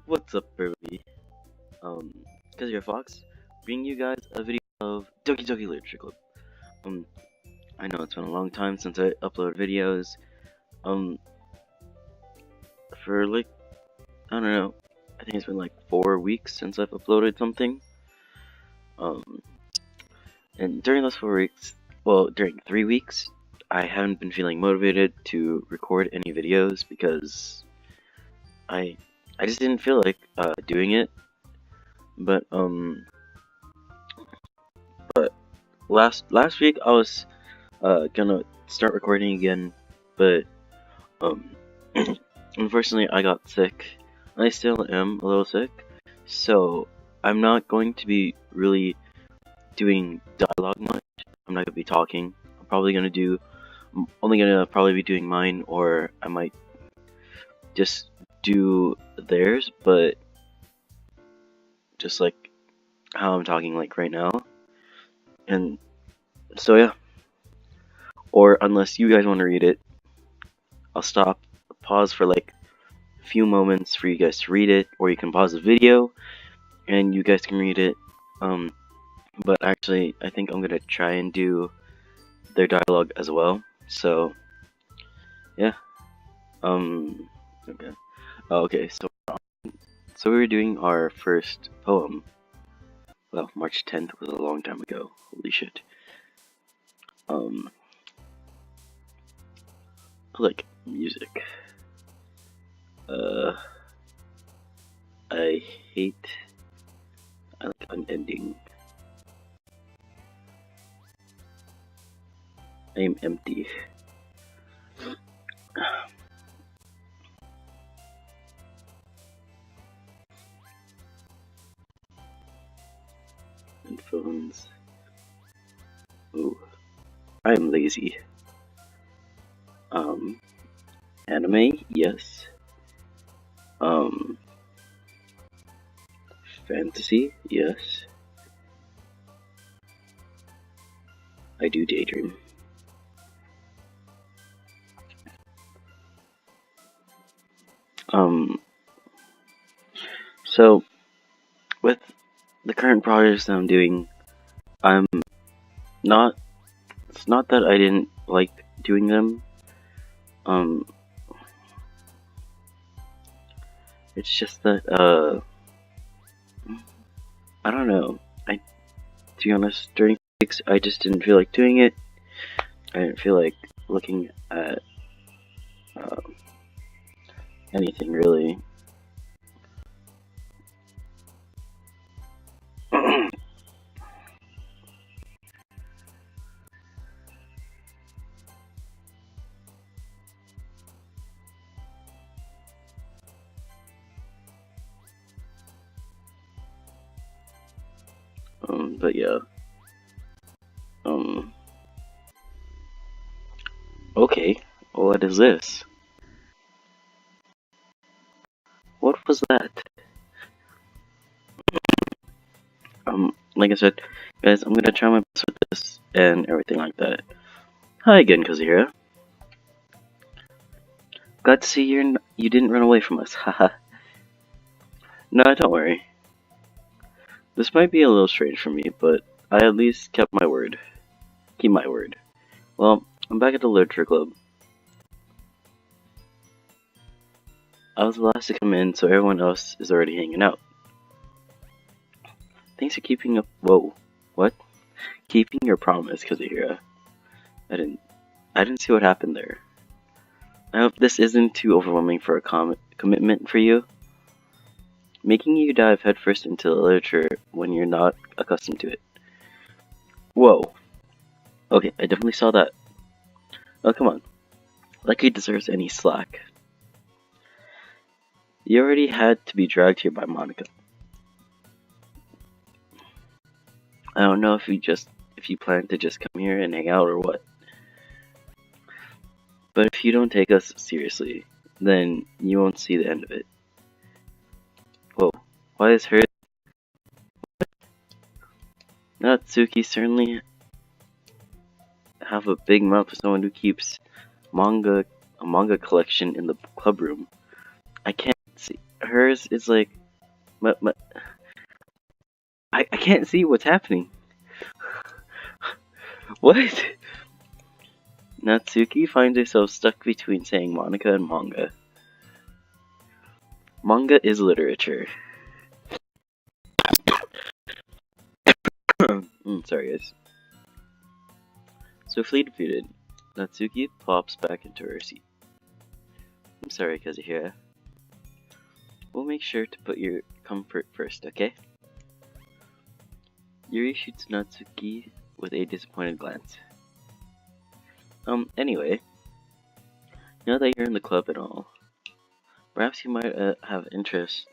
What's up, everybody? Cause you're Fox, bringing you guys a video of Doki Doki Literature Club. Um, I know it's been a long time since I uploaded videos. Um, for like, I don't know, I think it's been like 4 weeks since I've uploaded something. Um, and during those 4 weeks, well, during 3 weeks, I haven't been feeling motivated to record any videos because I, I just didn't feel like doing it. But last week I was gonna start recording again, but um unfortunately I got sick. I still am a little sick, so I'm not going to be really doing dialogue much. I'm not gonna be talking. I'm only gonna probably be doing mine, or I might just do theirs, but just like how I'm talking like right now. And so yeah, or unless you guys want to read it, I'll stop, pause for like a few moments for you guys to read it, or you can pause the video and you guys can read it. But actually, I think I'm gonna try and do their dialogue as well. So, yeah. Okay. Okay. So we were doing our first poem. Well, March 10th was a long time ago. Holy shit. Um, like music. Uh, I hate. I like unending. I am empty. And phones. Ooh. I am lazy. Um, Anime, yes. Um, Fantasy, yes. I do daydream. Um, so with the current projects that I'm doing, I'm not. It's not that I didn't like doing them. Um, it's just that I don't know. To be honest, during weeks, I just didn't feel like doing it. I didn't feel like looking at uh, anything really. But yeah. Um, okay. What is this? What was that? Like I said, guys, I'm gonna try my best with this and everything like that. Hi again, Kazuhira. Glad to see you didn't run away from us, haha. No, don't worry. This might be a little strange for me, but I at least kept my word. Keep my word. Well, I'm back at the Literature Club. I was the last to come in, so everyone else is already hanging out. Thanks for keeping up. Whoa, what? Keeping your promise, Kazuhira. I didn't see what happened there. I hope this isn't too overwhelming for a commitment for you. Making you dive headfirst into literature when you're not accustomed to it. Whoa. Okay, I definitely saw that. Oh, come on. Like he deserves any slack. You already had to be dragged here by Monica. I don't know if you plan to just come here and hang out or what. But if you don't take us seriously, then you won't see the end of it. Whoa, why is her... Natsuki certainly have a big mouth for someone who keeps a manga collection in the club room. I can't see her hers is like, I can't see what's happening. What? Natsuki finds herself stuck between saying Monica and manga. Manga is literature. Sorry, guys. Swiftly defeated, Natsuki plops back into her seat. I'm sorry, Kazuhira. We'll make sure to put your comfort first, okay? Yuri shoots Natsuki with a disappointed glance. Anyway, now that you're in the club and all, perhaps you might have interest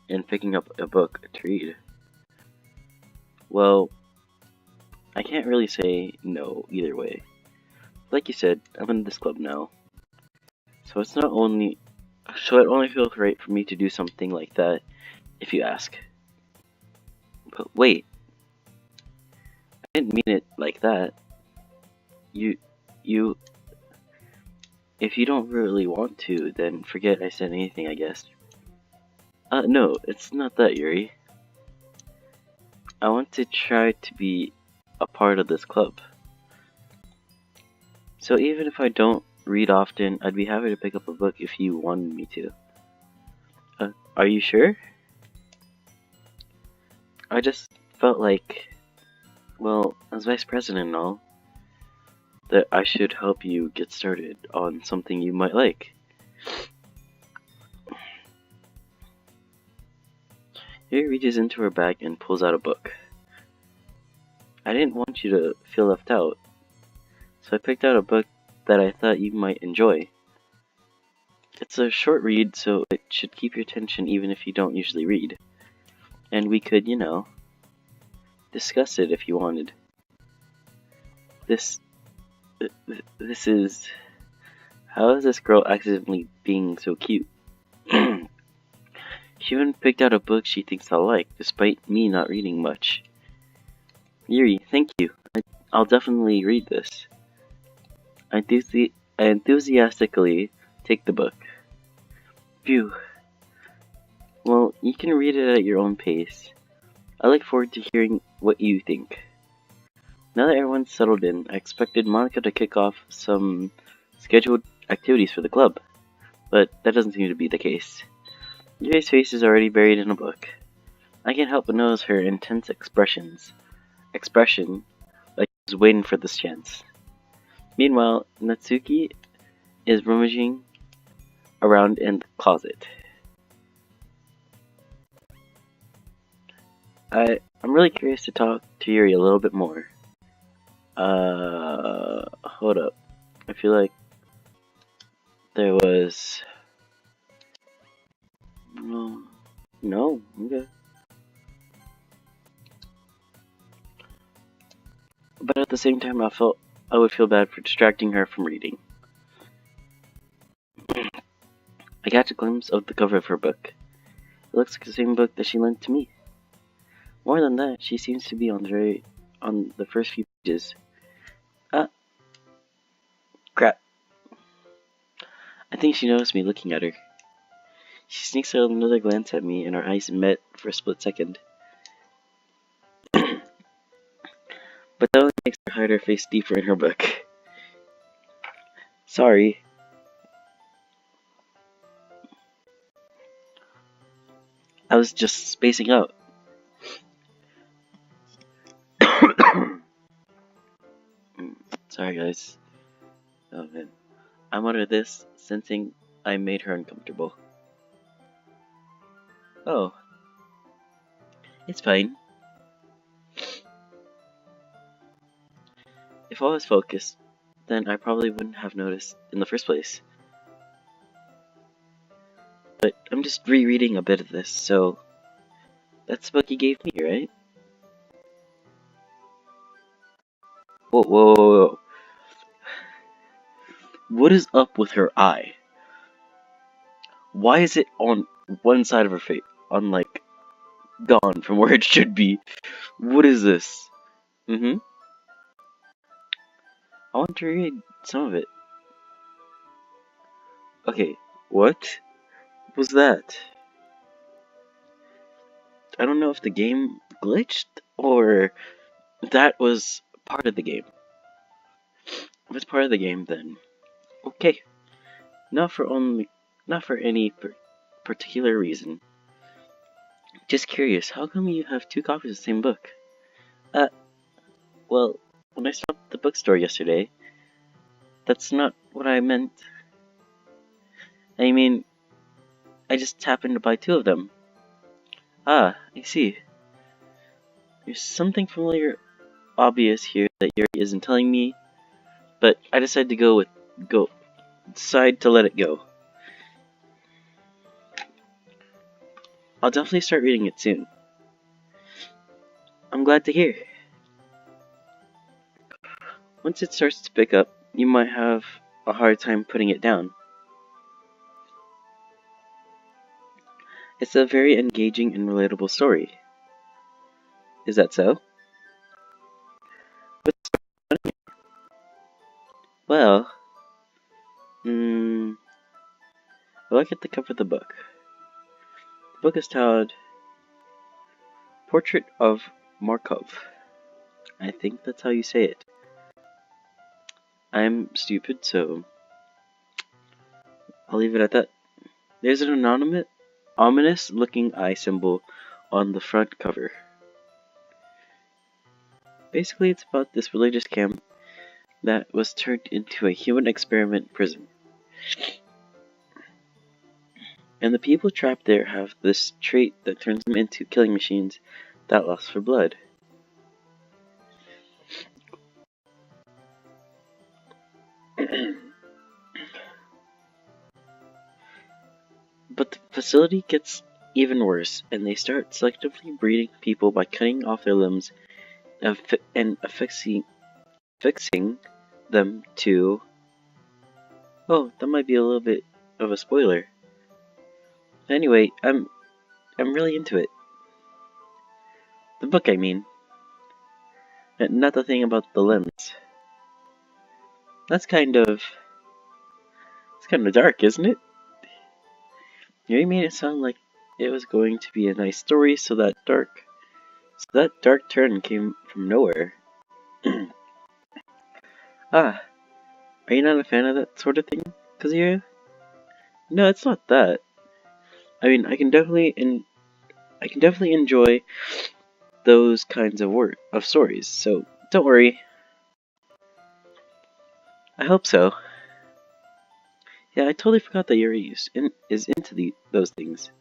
in picking up a book to read. Well, I can't really say no either way. Like you said, I'm in this club now. So it only feels right for me to do something like that if you ask. But wait, I didn't mean it like that. You, if you don't really want to, then forget I said anything, I guess. No, it's not that, Yuri. I want to try to be a part of this club. So even if I don't read often, I'd be happy to pick up a book if you wanted me to. Are you sure? I just felt like, well, as vice president and all, that I should help you get started on something you might like. Yuri reaches into her bag and pulls out a book. I didn't want you to feel left out, so I picked out a book that I thought you might enjoy. It's a short read, so it should keep your attention even if you don't usually read. And we could, discuss it if you wanted. This is... How is this girl accidentally being so cute? She even picked out a book she thinks I'll like, despite me not reading much. Yuri, thank you. I'll definitely read this. I enthusiastically take the book. Phew. Well, you can read it at your own pace. I look forward to hearing what you think. Now that everyone's settled in, I expected Monica to kick off some scheduled activities for the club, but that doesn't seem to be the case. Yuri's face is already buried in a book. I can't help but notice her intense expression, like she was waiting for this chance. Meanwhile, Natsuki is rummaging around in the closet. I'm really curious to talk to Yuri a little bit more. Hold up. I feel like there was... No, okay. But at the same time, I felt I would feel bad for distracting her from reading. I got a glimpse of the cover of her book. It looks like the same book that she lent to me. More than that, she seems to be on the first few pages. Crap. I think she noticed me looking at her. She sneaks out another glance at me, and our eyes met for a split second. But that only makes her hide her face deeper in her book. Sorry. I was just spacing out. Sorry, guys. Oh man. I'm under this, sensing I made her uncomfortable. Oh. It's fine. If I was focused, then I probably wouldn't have noticed in the first place. But I'm just rereading a bit of this, so... That's the book you gave me, right? Whoa. What is up with her eye? Why is it on one side of her face? Gone from where it should be. What is this? I want to read some of it. Okay, what was that? I don't know if the game glitched or that was part of the game. If it's part of the game, then okay. Not for any particular reason. Just curious, how come you have two copies of the same book? Uh, well, when I stopped at the bookstore yesterday, that's not what I meant. I mean, I just happened to buy two of them. Ah, I see. There's something familiar, obvious here that Yuri isn't telling me, but I decided to decide to let it go. I'll definitely start reading it soon. I'm glad to hear. Once it starts to pick up, you might have a hard time putting it down. It's a very engaging and relatable story. Is that so? Well, look at the cover of the book. The book is titled Portrait of Markov. I think that's how you say it. I'm stupid, so I'll leave it at that. There's an ominous looking eye symbol on the front cover. Basically, it's about this religious camp that was turned into a human experiment prison. And the people trapped there have this trait that turns them into killing machines that lust for blood. But the facility gets even worse, and they start selectively breeding people by cutting off their limbs and affixing them to... Oh, that might be a little bit of a spoiler. Anyway, I'm really into it. The book, I mean. Not the thing about the limbs. It's kind of dark, isn't it? You made it sound like it was going to be a nice story, so that dark turn came from nowhere. Ah, are you not a fan of that sort of thing, Kazuya? No, it's not that. I mean, I can definitely enjoy those kinds of stories. So don't worry. I hope so. Yeah, I totally forgot that Yuri is into those things.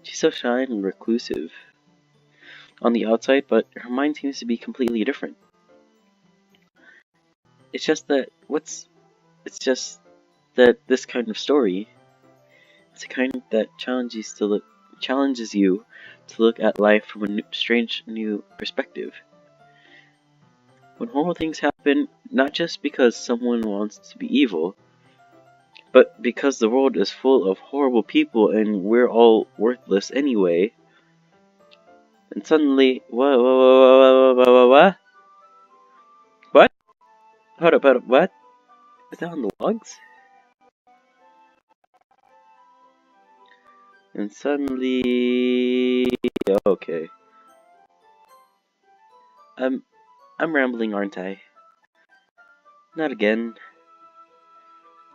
She's so shy and reclusive on the outside, but her mind seems to be completely different. It's just that this kind of story, it's a kind that challenges you to look at life from a strange new perspective. When horrible things happen, not just because someone wants to be evil, but because the world is full of horrible people and we're all worthless anyway. And suddenly, what? What? Hold up, what? Is that on the logs? And suddenly, okay. I'm rambling, aren't I? Not again.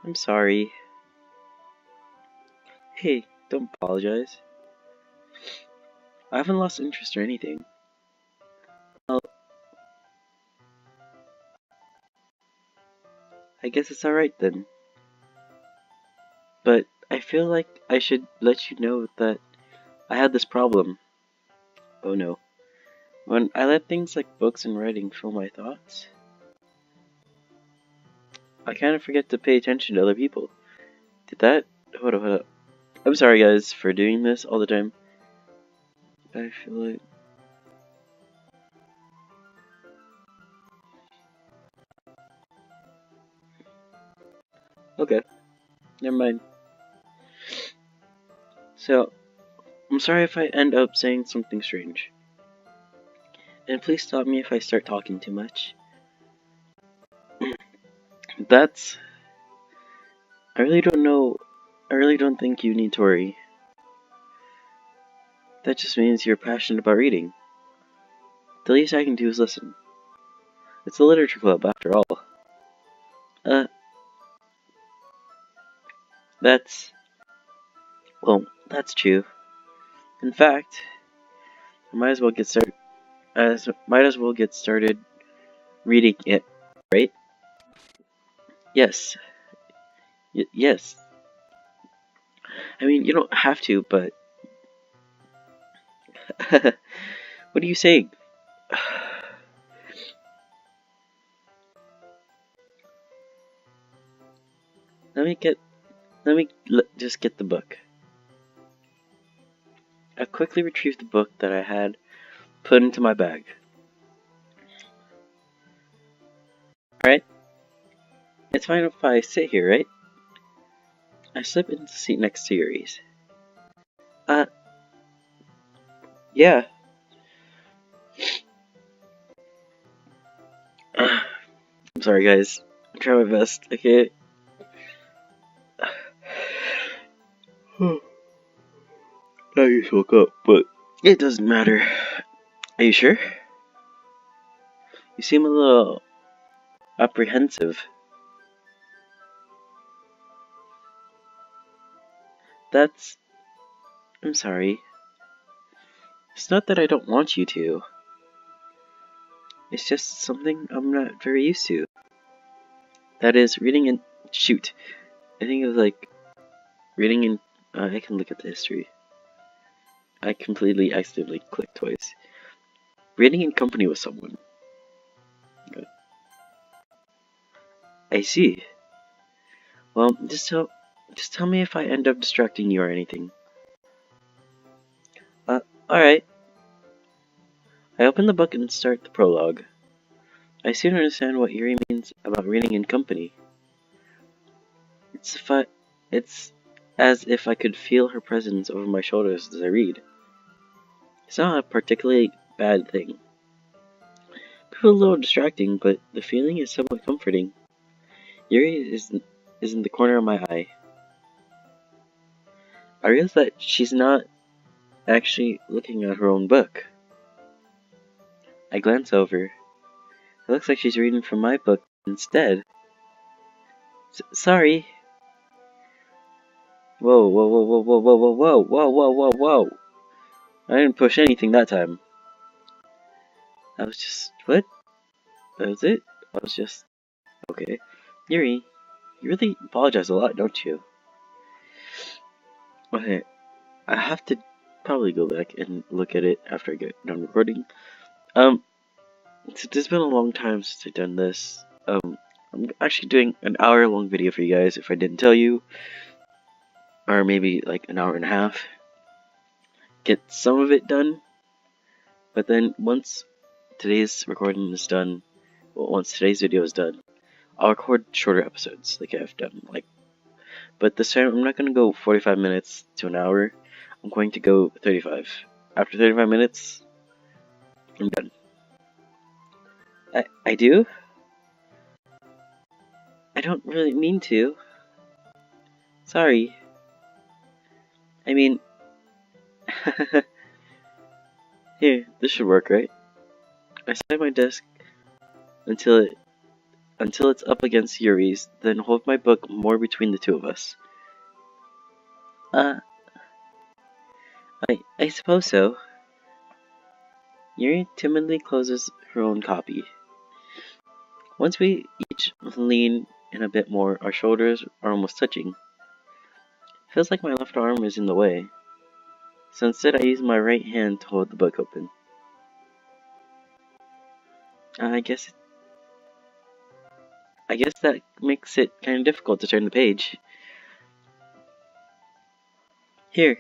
I'm sorry. Hey, don't apologize. I haven't lost interest or anything. Well, I guess it's alright then. But I feel like I should let you know that I had this problem. Oh no. When I let things like books and writing fill my thoughts, I kind of forget to pay attention to other people. Did that? Hold up. I'm sorry guys for doing this all the time. I feel like... Okay, never mind. So, I'm sorry if I end up saying something strange. And please stop me if I start talking too much. That's... I really don't know. I really don't think you need to worry. That just means you're passionate about reading. The least I can do is listen. It's a literature club, after all. Uh, that's... Well, that's true. In fact, I might as well get started reading it, right? Yes. Yes. I mean, you don't have to, but... What are you saying? Just get the book. I quickly retrieved the book that I had put into my bag. Alright? It's fine if I sit here, right? I slip into the seat next to Yuri's. Yeah. I'm sorry, guys. I'm trying my best, okay? I just woke up, but it doesn't matter. Are you sure? You seem a little apprehensive. I'm sorry. It's not that I don't want you to. It's just something I'm not very used to. That is, reading in... Shoot. I think it was like... Reading in... I can look at the history. I completely accidentally clicked twice. Reading in company with someone. Good. I see. Well, just tell me if I end up distracting you or anything. Alright. I open the book and start the prologue. I soon understand what Yuri means about reading in company. It's as if I could feel her presence over my shoulders as I read. It's not a particularly bad thing. People a little distracting, but the feeling is somewhat comforting. Yuri is in the corner of my eye. I realize that she's not actually looking at her own book. I glance over. It looks like she's reading from my book instead. Sorry. Whoa, whoa, whoa, whoa, whoa, whoa, whoa, whoa, whoa, whoa, whoa. I didn't push anything that time. I was just... What? That was it? I was just... Okay. Yuri, you really apologize a lot, don't you? Okay, I have to probably go back and look at it after I get done recording. It's been a long time since I've done this. I'm actually doing an hour-long video for you guys, if I didn't tell you. Or maybe like an hour and a half. Get some of it done. But then once today's recording is done, well, once today's video is done, I'll record shorter episodes like I've done. But this time I'm not going to go 45 minutes to an hour. I'm going to go 35. After 35 minutes, I'm done. I do? I don't really mean to. Sorry. I mean... Here, this should work, right? I sit at my desk until it's up against Yuri's, then hold my book more between the two of us. I suppose so. Yuri timidly closes her own copy. Once we each lean in a bit more, our shoulders are almost touching. Feels like my left arm is in the way, so instead I use my right hand to hold the book open. I guess that makes it kind of difficult to turn the page. Here.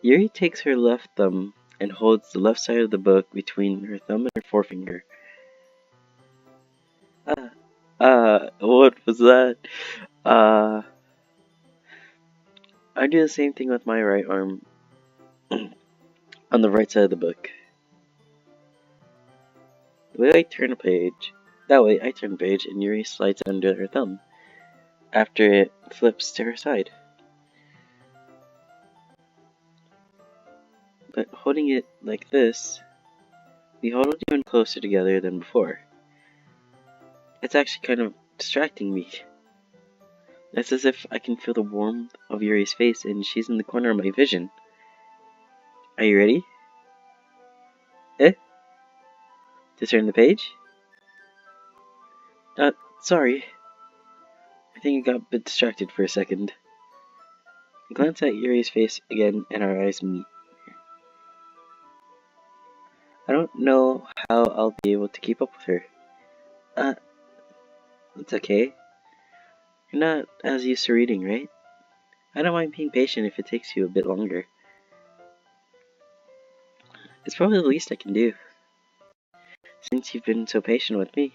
Yuri takes her left thumb and holds the left side of the book between her thumb and her forefinger. What was that? I do the same thing with my right arm on the right side of the book. That way I turn the page and Yuri slides under her thumb after it flips to her side. but holding it like this, we hold it even closer together than before. It's actually kind of distracting me. It's as if I can feel the warmth of Yuri's face and she's in the corner of my vision. Are you ready? Eh? To turn the page? Sorry. I think I got a bit distracted for a second. I glance at Yuri's face again and our eyes meet. I don't know how I'll be able to keep up with her. It's okay. You're not as used to reading, right? I don't mind being patient if it takes you a bit longer. It's probably the least I can do, since you've been so patient with me.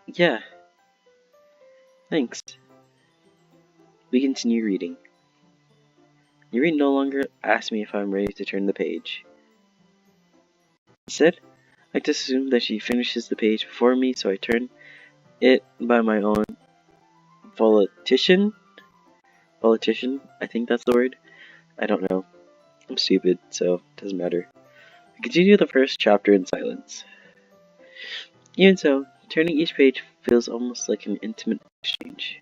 Yeah, thanks. We continue reading. Yuri no longer asks me if I'm ready to turn the page. Instead, I just assume that she finishes the page before me, so I turn it by my own volition, I think that's the word. I don't know. I'm stupid, so it doesn't matter. I continue the first chapter in silence. Even so, turning each page feels almost like an intimate exchange.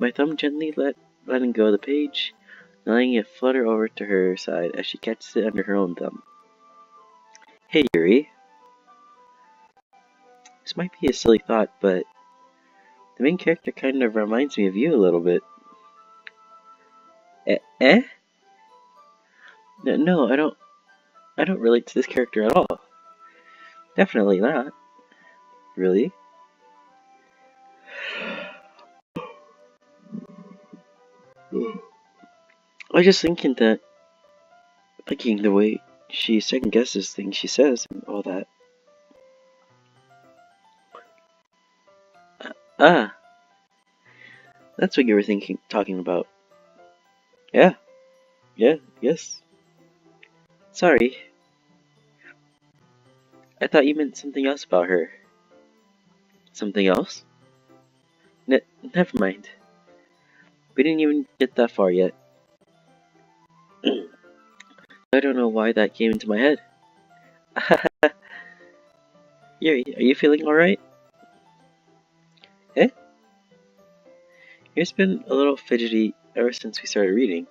My thumb gently letting go of the page, letting it flutter over to her side as she catches it under her own thumb. Hey Yuri. This might be a silly thought, but the main character kind of reminds me of you a little bit. Eh? No, I don't relate to this character at all. Definitely not. Really? I was just thinking the way she second guesses things she says and all that. Ah, that's what you were talking about. Yeah, yes. Sorry. I thought you meant something else about her. Something else? Never mind. We didn't even get that far yet. I don't know why that came into my head. Yuri, are you feeling alright? Eh? You've been a little fidgety ever since we started reading.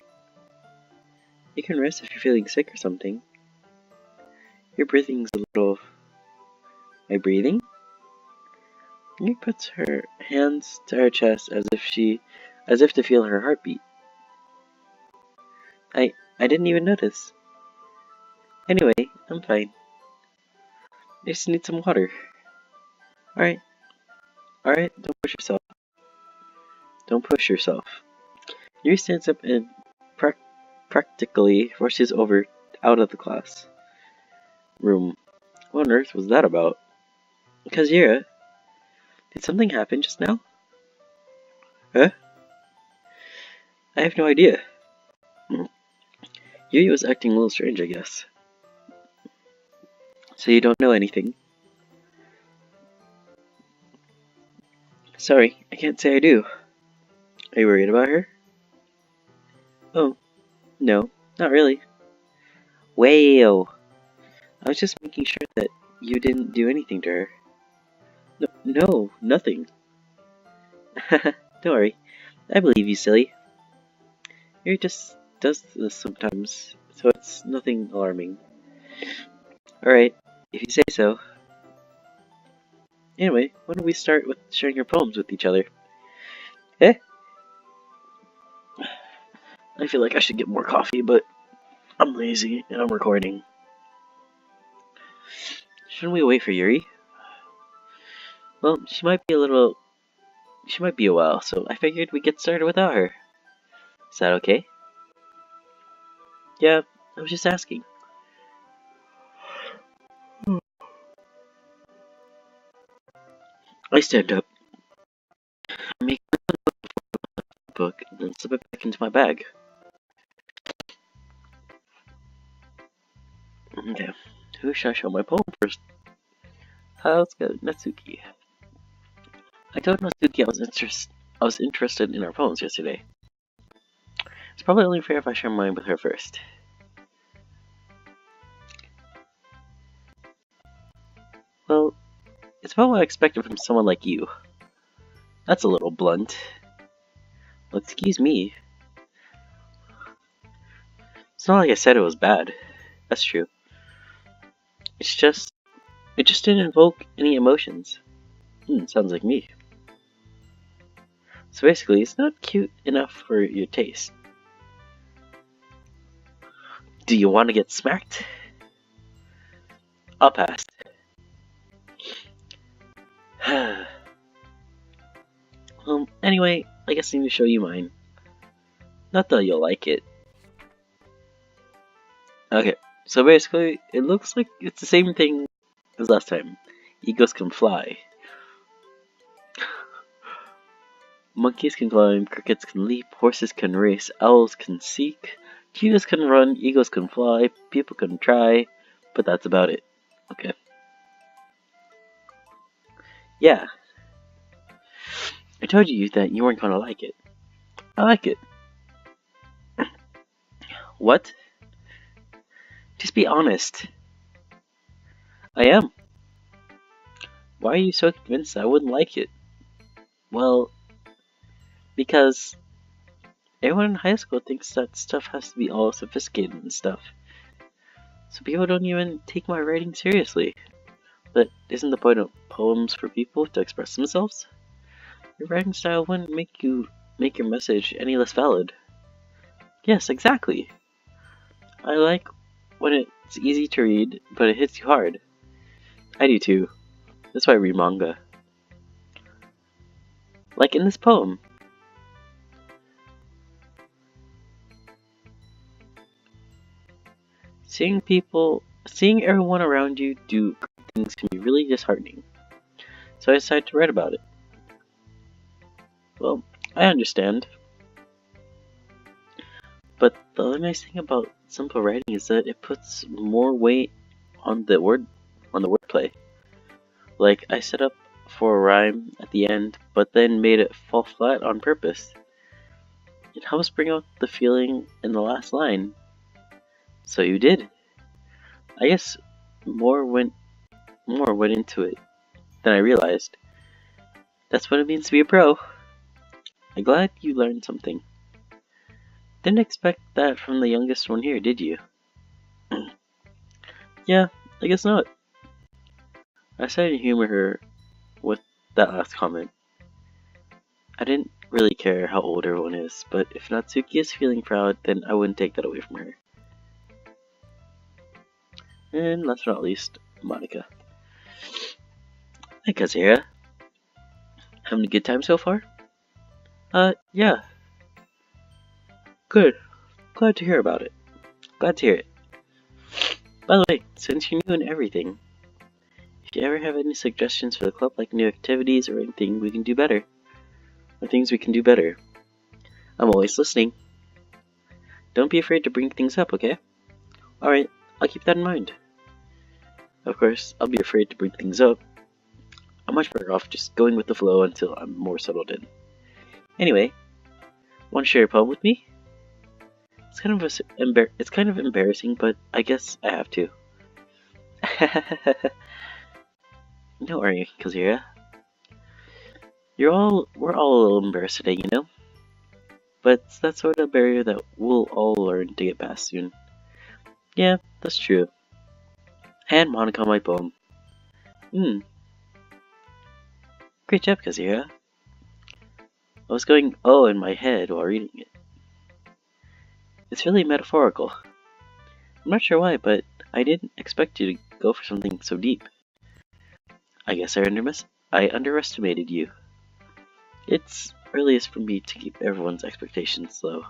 You can rest if you're feeling sick or something. Your breathing's a little... My breathing? Yuri puts her hands to her chest as if to feel her heartbeat. I didn't even notice. Anyway, I'm fine. I just need some water. Alright, don't push yourself. Don't push yourself. Yuri stands up and practically rushes out of the class room. What on earth was that about? Kazira, did something happen just now? Huh? I have no idea. Yuri was acting a little strange, I guess. So you don't know anything? Sorry, I can't say I do. Are you worried about her? Oh, no, not really. Well, I was just making sure that you didn't do anything to her. No, nothing. Don't worry, I believe you, silly. Yuri just does this sometimes, so it's nothing alarming. Alright, if you say so. Anyway, why don't we start with sharing your poems with each other? Eh? I feel like I should get more coffee, but I'm lazy and I'm recording. Shouldn't we wait for Yuri? Well, she might be a while, so I figured we'd get started without her. Is that okay? Yeah, I was just asking. I stand up, make a book, and then slip it back into my bag. Okay, who should I show my poem first? Let's go, Natsuki. I told Natsuki I was interested in our poems yesterday. It's probably only fair if I share mine with her first. Well, it's about what I expected from someone like you. That's a little blunt. Well, excuse me. It's not like I said it was bad. That's true. It's just, it just didn't evoke any emotions. Sounds like me. So basically, it's not cute enough for your taste. Do you want to get smacked? I'll pass. Anyway, I guess I need to show you mine. Not that you'll like it. Okay, so basically, it looks like it's the same thing as last time. Eagles can fly. Monkeys can climb, crickets can leap, horses can race, owls can seek, cheetahs can run, eagles can fly, people can try, but that's about it. Okay. Yeah, I told you that you weren't gonna like it. I like it. What? Just be honest. I am. Why are you so convinced I wouldn't like it? Well, because everyone in high school thinks that stuff has to be all sophisticated and stuff. So people don't even take my writing seriously. But isn't the point of poems for people to express themselves? Your writing style wouldn't make your message any less valid. Yes, exactly. I like when it's easy to read, but it hits you hard. I do too. That's why I read manga. Like in this poem. Seeing everyone around you do great things can be really disheartening. So I decided to write about it. Well, I understand. But the other nice thing about simple writing is that it puts more weight on the wordplay. Like I set up for a rhyme at the end, but then made it fall flat on purpose. It helps bring out the feeling in the last line. So you did. I guess more went into it than I realized. That's what it means to be a pro. I'm glad you learned something. Didn't expect that from the youngest one here, did you? Yeah, I guess not. I decided to humor her with that last comment. I didn't really care how old everyone is, but if Natsuki is feeling proud, then I wouldn't take that away from her. And last but not least, Monica. Hey Kazuya. Having a good time so far? Yeah. Good. Glad to hear about it. Glad to hear it. By the way, since you're new in everything, if you ever have any suggestions for the club, like new activities or anything we can do better, or things we can do better, I'm always listening. Don't be afraid to bring things up, okay? Alright, I'll keep that in mind. Of course, I'll be afraid to bring things up. I'm much better off just going with the flow until I'm more settled in. Anyway, want to share a poem with me? It's kind of embarrassing, but I guess I have to. Don't worry, Kazuya. We're all a little embarrassed today, you know? But it's that sort of barrier that we'll all learn to get past soon. Yeah, that's true. And Monica, my poem. Great job, Kazuya. I was going oh in my head while reading it. It's really metaphorical. I'm not sure why, but I didn't expect you to go for something so deep. I guess I underestimated you. It's earliest for me to keep everyone's expectations low.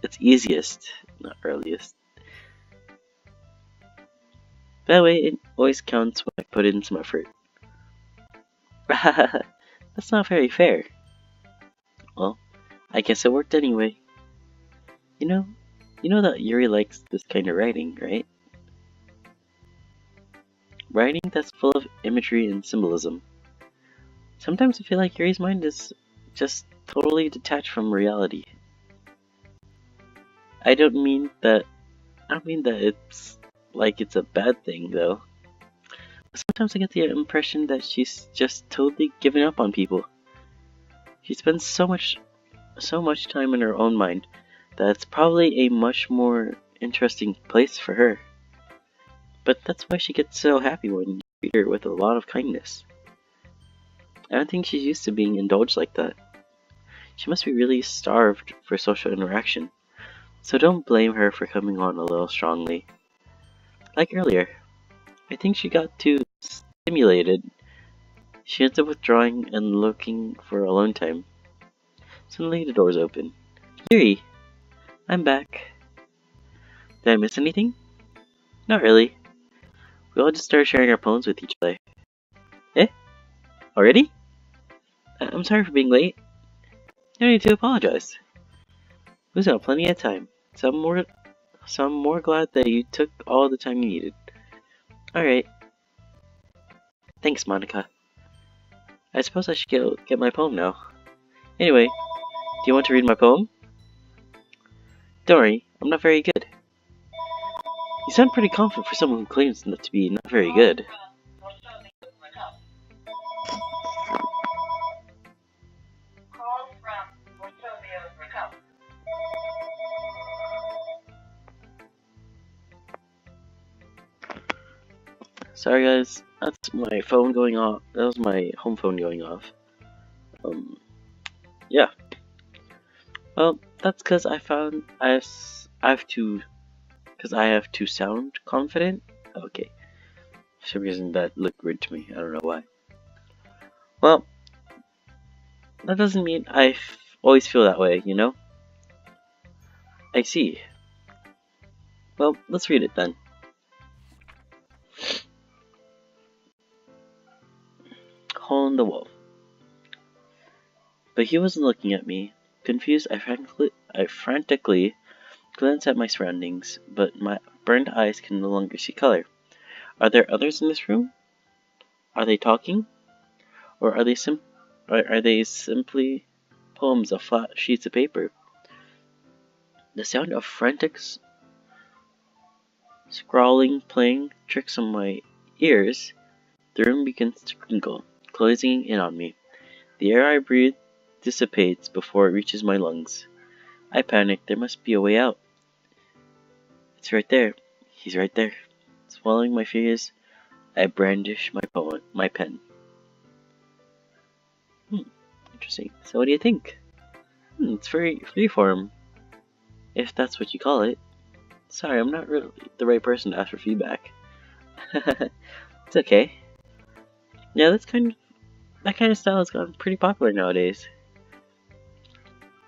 It's easiest, not earliest. That way, it always counts when I put in some effort. That's not very fair. Well, I guess it worked anyway. You know that Yuri likes this kind of writing, right? Writing that's full of imagery and symbolism. Sometimes I feel like Yuri's mind is just totally detached from reality. I don't mean that it's like it's a bad thing though. sometimes I get the impression that she's just totally given up on people. She spends so much time in her own mind that it's probably a much more interesting place for her. But that's why she gets so happy when you treat her with a lot of kindness. I don't think she's used to being indulged like that. She must be really starved for social interaction. So don't blame her for coming on a little strongly. Like earlier, I think she got too stimulated. She ends up withdrawing and looking for alone time. Suddenly the doors open. Yuri, I'm back. Did I miss anything? Not really. We all just started sharing our poems with each other. Eh? Already? I'm sorry for being late. No need to apologize. We've got plenty of time. So I'm more glad that you took all the time you needed. Alright. Thanks, Monica. I suppose I should get my poem now. Anyway, do you want to read my poem? Don't worry, I'm not very good. You sound pretty confident for someone who claims not to be not very good. Sorry guys, that's my phone going off. That was my home phone going off. Yeah. Well, that's because I have to sound confident. Okay. For some reason that looked weird to me. I don't know why. Well, that doesn't mean always feel that way, you know? I see. Well, let's read it then. Hole in the wall. But he wasn't looking at me. Confused, I frantically glanced at my surroundings, but my burned eyes can no longer see color. Are there others in this room? Are they talking? Or are they simply poems of flat sheets of paper? The sound of frantic scrawling playing tricks on my ears. The room begins to crinkle, closing in on me. The air I breathe dissipates before it reaches my lungs. I panic. There must be a way out. It's right there. He's right there. Swallowing my fears, I brandish my pen. Interesting. So what do you think? It's very freeform, if that's what you call it. Sorry, I'm not really the right person to ask for feedback. It's okay. Yeah, that kind of style has gotten pretty popular nowadays.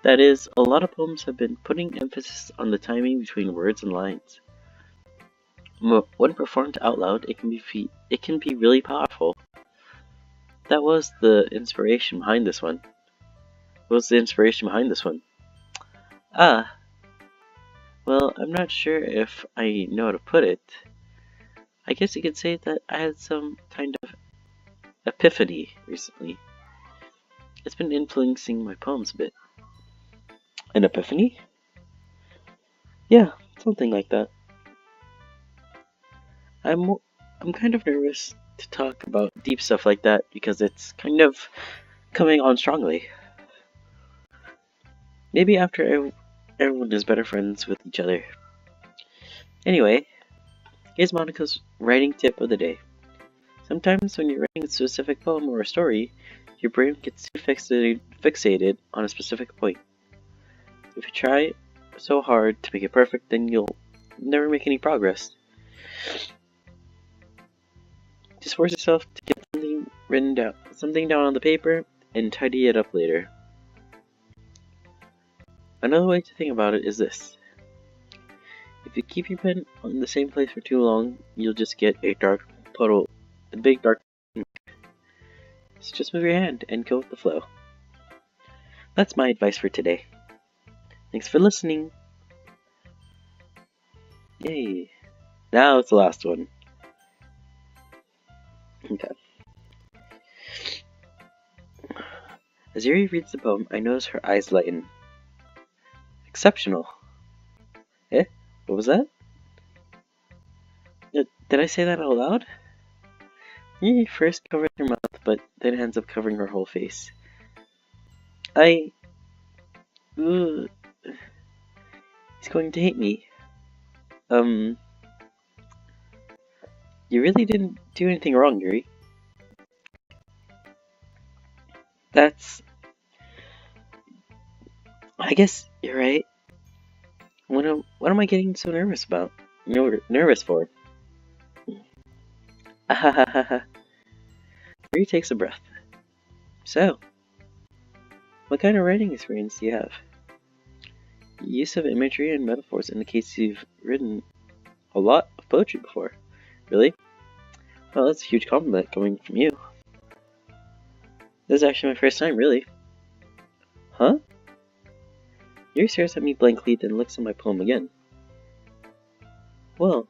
That is, a lot of poems have been putting emphasis on the timing between words and lines. When performed out loud, it can be really powerful. That was the inspiration behind this one. Ah, well, I'm not sure if I know how to put it. I guess you could say that I had some kind of epiphany recently. It's been influencing my poems a bit. An epiphany? Yeah, something like that. I'm kind of nervous to talk about deep stuff like that because it's kind of coming on strongly. Maybe after everyone is better friends with each other. Anyway, here's Monica's writing tip of the day. Sometimes when you're writing a specific poem or a story, your brain gets too fixated on a specific point. If you try so hard to make it perfect, then you'll never make any progress. Just force yourself to get something down on the paper, and tidy it up later. Another way to think about it is this. If you keep your pen on the same place for too long, you'll just get a big dark ink. So just move your hand and go with the flow. That's my advice for today. Thanks for listening. Yay. Now it's the last one. Okay. As Yuri reads the poem, I notice her eyes lighten. Exceptional. Eh? What was that? Did I say that out loud? He first covered her mouth, but then ends up covering her whole face. Ugh, he's going to hate me. You really didn't do anything wrong, Yuri. I guess you're right. What am I getting so nervous about? Nervous for? Ahahaha. Yuri takes a breath. So, what kind of writing experience do you have? Use of imagery and metaphors indicates you've written a lot of poetry before. Really? Well, that's a huge compliment coming from you. This is actually my first time, really. Huh? Yuri stares at me blankly, then looks at my poem again. Well,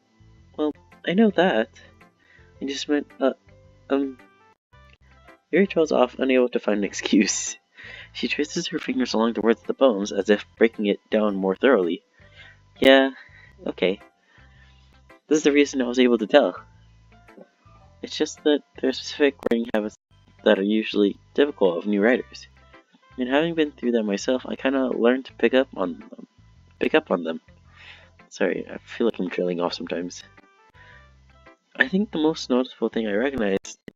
I know that. I just meant, Yuri trails off, unable to find an excuse. She traces her fingers along the words of the poems, as if breaking it down more thoroughly. Yeah, okay. This is the reason I was able to tell. It's just that there are specific writing habits that are usually typical of new writers. And having been through that myself, I kinda learned to pick up on them. Sorry, I feel like I'm trailing off sometimes. I think the most noticeable thing I recognize is it.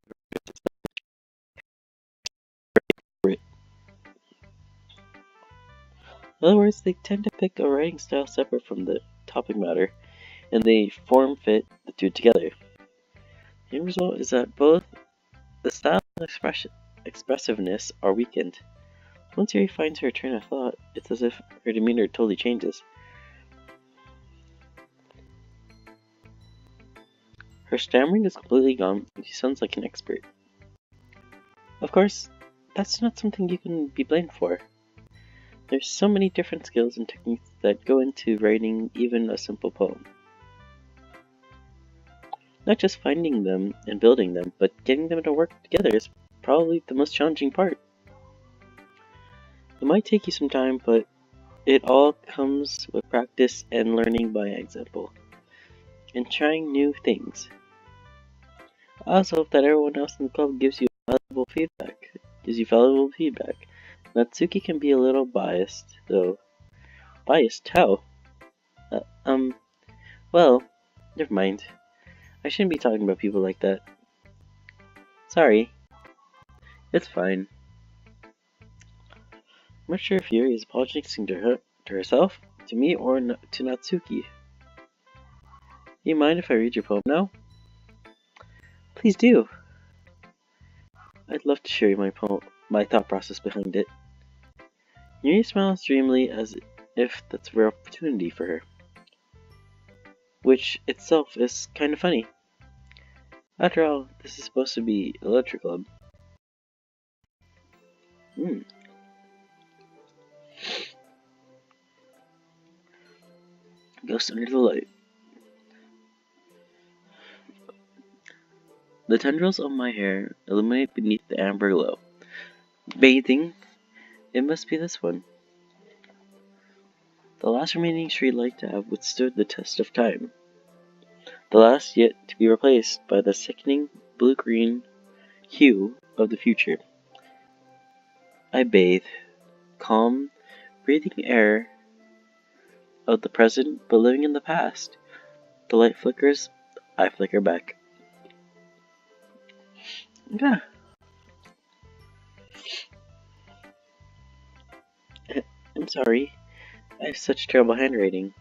In other words, they tend to pick a writing style separate from the topic matter, and they form fit the two together. The end result is that both the style and expressiveness are weakened. Once Yuri finds her train of thought, it's as if her demeanor totally changes. Her stammering is completely gone, and she sounds like an expert. Of course, that's not something you can be blamed for. There's so many different skills and techniques that go into writing even a simple poem. Not just finding them and building them, but getting them to work together is probably the most challenging part. It might take you some time, but it all comes with practice and learning by example, and trying new things. I also hope that everyone else in the club gives you valuable feedback. Natsuki can be a little biased, though. Biased? How? Uh, um, well, never mind. I shouldn't be talking about people like that. Sorry. It's fine. I'm not sure if Yuri is apologizing to herself, to me, or to Natsuki. Do you mind if I read your poem now? Please do. I'd love to share you my thought process behind it. Yuri smiles dreamily as if that's a rare opportunity for her. Which itself is kinda funny. After all, this is supposed to be a literature club. Ghost under the light. The tendrils of my hair illuminate beneath the amber glow. Bathing? It must be this one. The last remaining streetlight to have withstood the test of time. The last yet to be replaced by the sickening blue-green hue of the future. I bathe, calm, breathing air of the present, but living in the past. The light flickers, I flicker back. Yeah. I'm sorry. I have such terrible handwriting.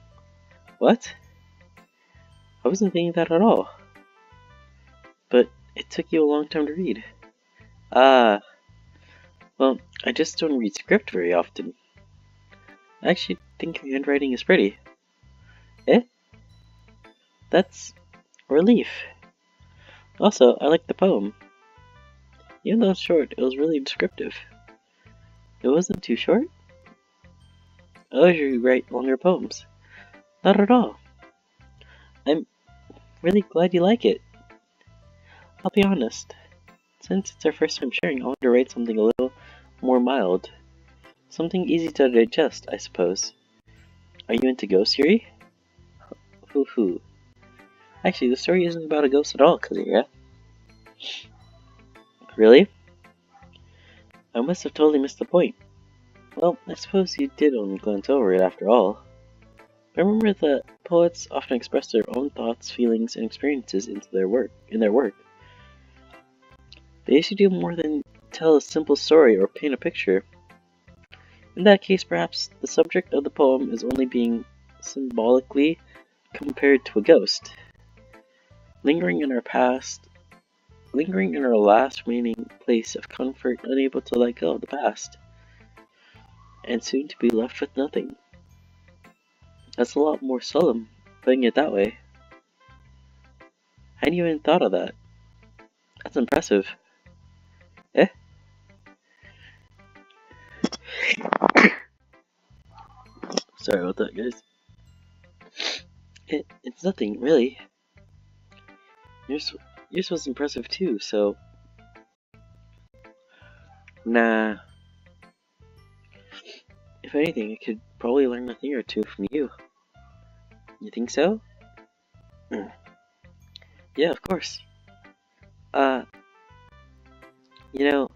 What? I wasn't thinking that at all. But it took you a long time to read. Ah. Well, I just don't read script very often. I actually think your handwriting is pretty. Eh? That's a relief. Also, I like the poem. Even though it's short, it was really descriptive. It wasn't too short? I usually write longer poems. Not at all. I'm really glad you like it. I'll be honest. Since it's our first time sharing, I want to write something a little more mild. Something easy to digest, I suppose. Are you into ghost Yuri? Hoo hoo. Actually, the story isn't about a ghost at all, Kazira. Really? I must have totally missed the point. Well, I suppose you did only glance over it after all. Remember that poets often express their own thoughts, feelings, and experiences in their work. They usually do more than tell a simple story or paint a picture. In that case, perhaps the subject of the poem is only being symbolically compared to a ghost, lingering in our past, lingering in our last remaining place of comfort, unable to let go of the past, and soon to be left with nothing. That's a lot more solemn, putting it that way. Hadn't even thought of that. That's impressive. Eh? Sorry about that, guys. It's nothing, really. Yours, yours was impressive too, so... Nah. If anything, I could probably learn a thing or two from you. You think so? Yeah, of course. Uh, you know,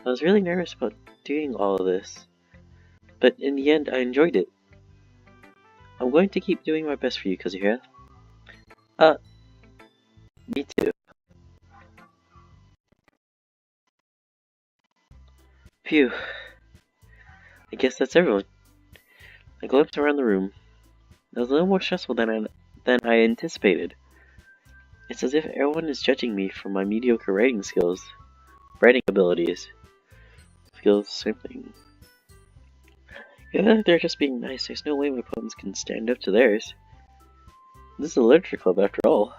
I was really nervous about doing all of this, but in the end, I enjoyed it. I'm going to keep doing my best for you, Kazuhira. Uh, me too. Phew. I guess that's everyone. I glanced around the room. It was a little more stressful than I anticipated. It's as if everyone is judging me for my mediocre writing abilities. Skills, same thing. Yeah, they're just being nice. There's no way my poems can stand up to theirs. This is a literature club after all.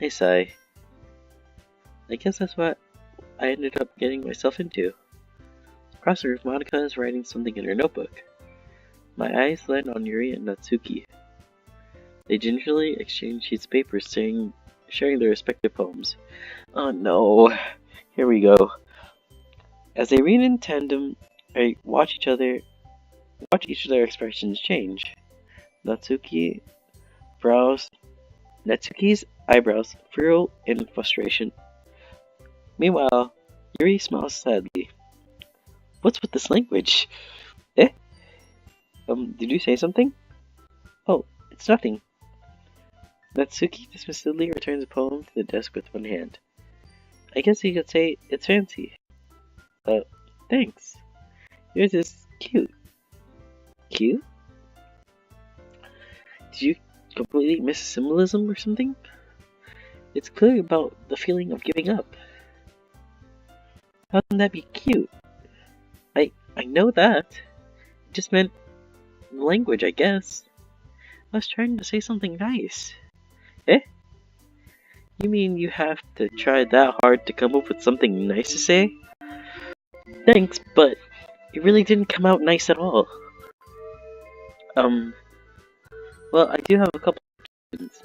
I sigh. I guess that's what I ended up getting myself into. Across the room, Monica is writing something in her notebook. My eyes land on Yuri and Natsuki. They gingerly exchange sheets of paper, sharing their respective poems. Oh no, here we go. As they read in tandem, I watch each of their expressions change. Natsuki's eyebrows furrow in frustration. Meanwhile, Yuri smiles sadly. What's with this language? Eh? Did you say something? Oh, it's nothing. Natsuki dismissively returns the poem to the desk with one hand. I guess you could say it's fancy. Thanks. Yours is cute. Cute? Did you completely miss symbolism or something? It's clearly about the feeling of giving up. How can that be cute? I know that. It just meant language, I guess. I was trying to say something nice. Eh? You mean you have to try that hard to come up with something nice to say? Thanks, but it really didn't come out nice at all. Well, I do have a couple of questions.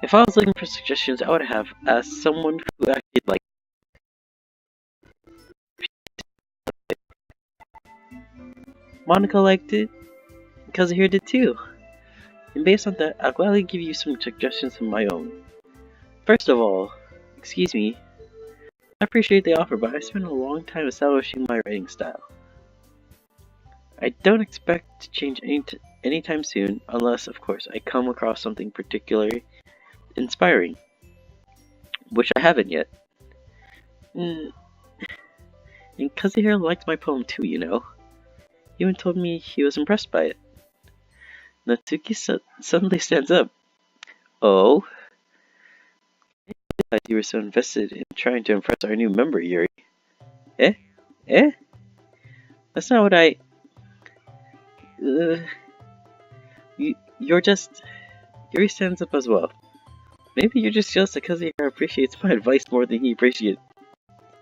If I was looking for suggestions, I would have asked someone who actually liked it. Monica liked it, Kazuhira did too. And based on that, I'll gladly give you some suggestions of my own. First of all, excuse me, I appreciate the offer, but I spent a long time establishing my writing style. I don't expect to change anytime soon, unless, of course, I come across something particularly inspiring, which I haven't yet. And Kazuhiro liked my poem too, you know. He even told me he was impressed by it. Natsuki suddenly stands up. Oh? I didn't realize you were so invested in trying to impress our new member, Yuri. Eh? Eh? That's not what I... you're just... Yuri stands up as well. Maybe you're just jealous that Kazuhiro appreciates my advice more than he appreciates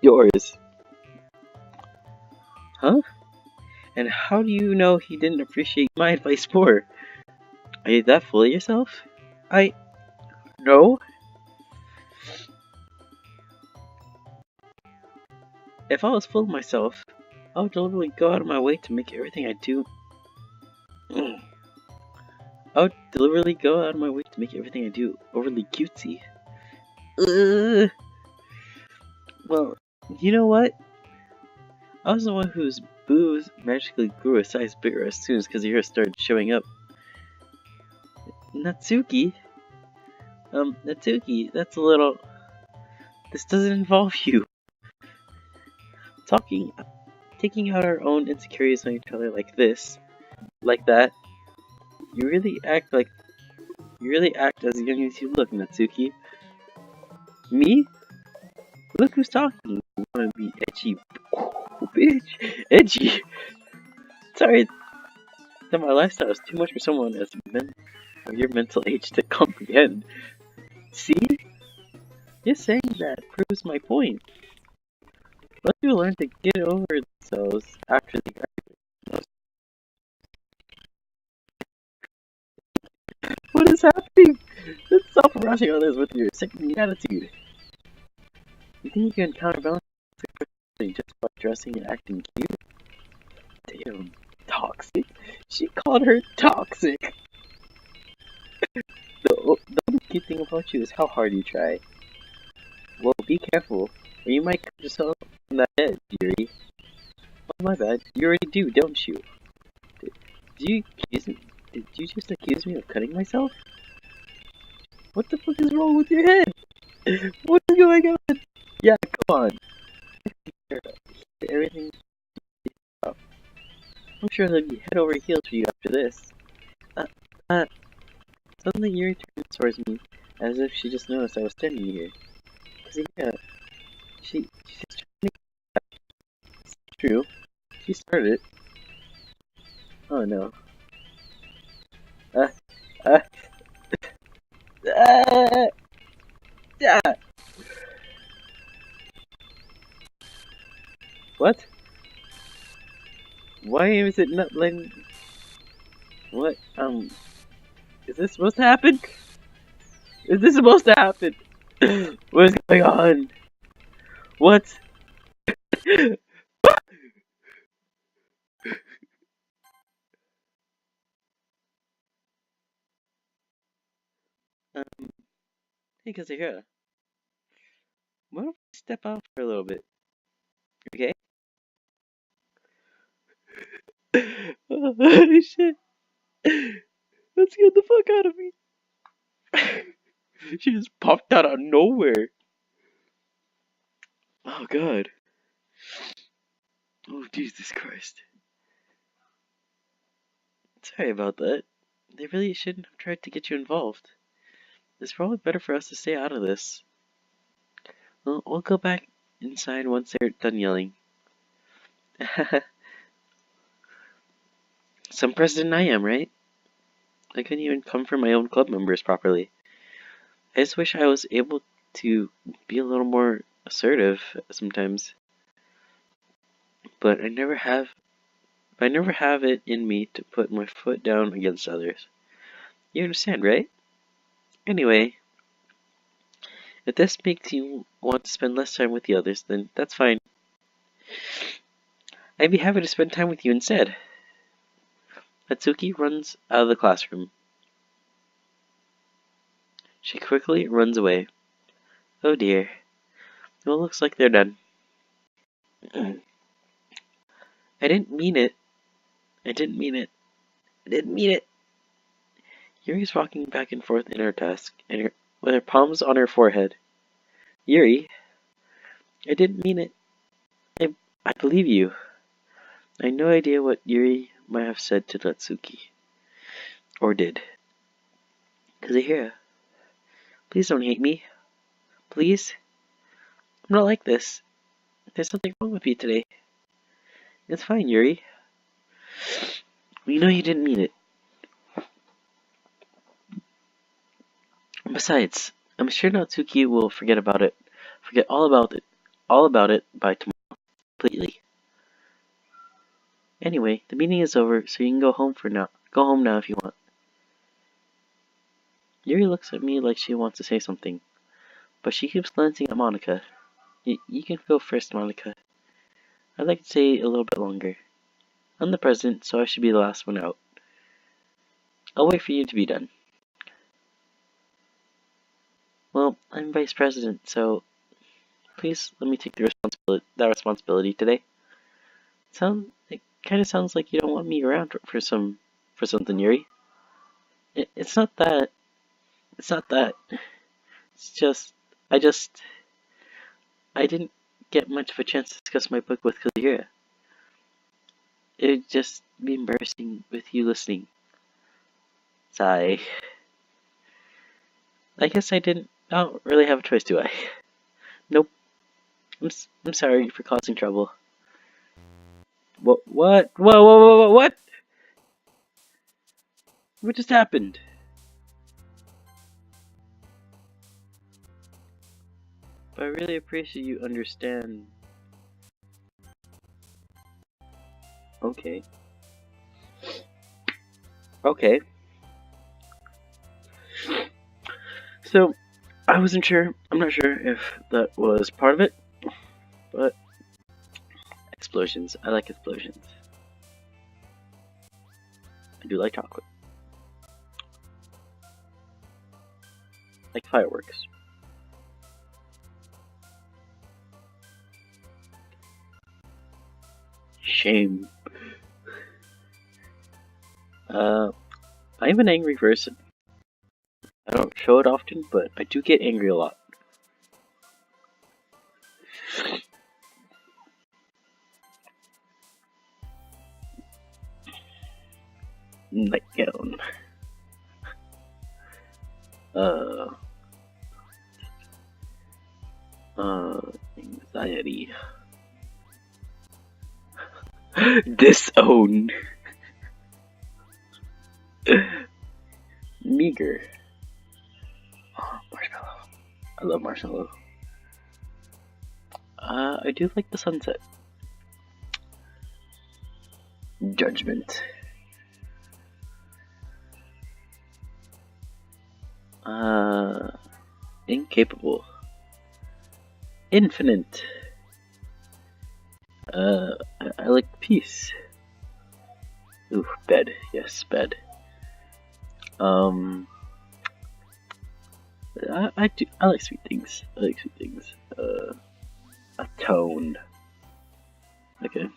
yours. Huh? And how do you know he didn't appreciate my advice more? Are you that full of yourself? No? If I was full of myself, I would deliberately go out of my way to make everything I do... to make everything I do overly cutesy. Ugh. Well, you know what? I was the one whose boobs magically grew a size bigger as soon as Kazuhira started showing up. Natsuki? Natsuki, that's a little... This doesn't involve you. Taking out our own insecurities on each other like this, like that. You really act as young as you look, Natsuki. Me? Look who's talking. You wanna be edgy, bitch? Edgy? Sorry that my lifestyle is too much for someone of your mental age to comprehend. See? Just saying that proves my point. Let you learn to get over themselves after they graduate. What is happening? Stop rushing others with your sickening attitude. You think you can counterbalance it just by dressing and acting cute? Damn, toxic? She called her toxic! The only cute thing about you is how hard you try. Well, be careful, or you might cut yourself on the head, Yuri. Oh, my bad. You already do, don't you? Did you just accuse me of cutting myself? What the fuck is wrong with your head? What is going on? Yeah, come on. Everything. I'm sure they'll be head over heels for you after this. Suddenly Yuri turned towards me, as if she just noticed I was standing here. Yeah, she's trying to... It's true. She started it. Oh no. Uh, uh, uh, uh. What? Why is it not letting... What? Is this supposed to happen? Is this supposed to happen? What is going on? What? Hey, Kazuhira. Why don't we step out for a little bit? Okay? Oh, shit. That scared the fuck out of me. She just popped out of nowhere. Oh, God. Oh, Jesus Christ. Sorry about that. They really shouldn't have tried to get you involved. It's probably better for us to stay out of this. Well, we'll go back inside once they're done yelling. Some president I am, right? I couldn't even come for my own club members properly. I just wish I was able to be a little more assertive sometimes. But I never have it in me to put my foot down against others. You understand, right? Anyway, if this makes you want to spend less time with the others, then that's fine. I'd be happy to spend time with you instead. Natsuki runs out of the classroom. She quickly runs away. Oh dear. Well, it looks like they're done. I didn't mean it. I didn't mean it. I didn't mean it. Yuri's walking back and forth in her desk, with her palms on her forehead. Yuri, I didn't mean it. I believe you. I had no idea what Yuri might have said to Natsuki. Or did. Kazuhira, please don't hate me. Please? I'm not like this. There's something wrong with me today. It's fine, Yuri. We know you didn't mean it. Besides, I'm sure Natsuki will forget all about it by tomorrow, completely. Anyway, the meeting is over, so you can go home for now. Go home now if you want. Yuri looks at me like she wants to say something, but she keeps glancing at Monica. You can go first, Monica. I'd like to stay a little bit longer. I'm the president, so I should be the last one out. I'll wait for you to be done. Well, I'm vice president, so please let me take that responsibility today. It kind of sounds like you don't want me around for something, Yuri. It's not that. It's not that. It's just I just I didn't get much of a chance to discuss my book with Kazira. It'd just be embarrassing with you listening. Sigh. I guess I don't really have a choice, do I? Nope. I'm sorry for causing trouble. What? What? Whoa! Whoa! Whoa! Whoa! What? What just happened? But I really appreciate you understand. Okay. Okay. So, I wasn't sure. I'm not sure if that was part of it, but explosions. I like explosions. I do like chocolate. Like fireworks. Shame. I'm an angry person. I don't show it often, but I do get angry a lot. Nightgown. Uh, Anxiety. Disown. Meager. Oh, marshmallow. I love marshmallow. I do like the sunset. Judgment. Incapable. Infinite. I like peace. Ooh, bed. Yes, bed. I do. I like sweet things. I like sweet things. Atone. Okay.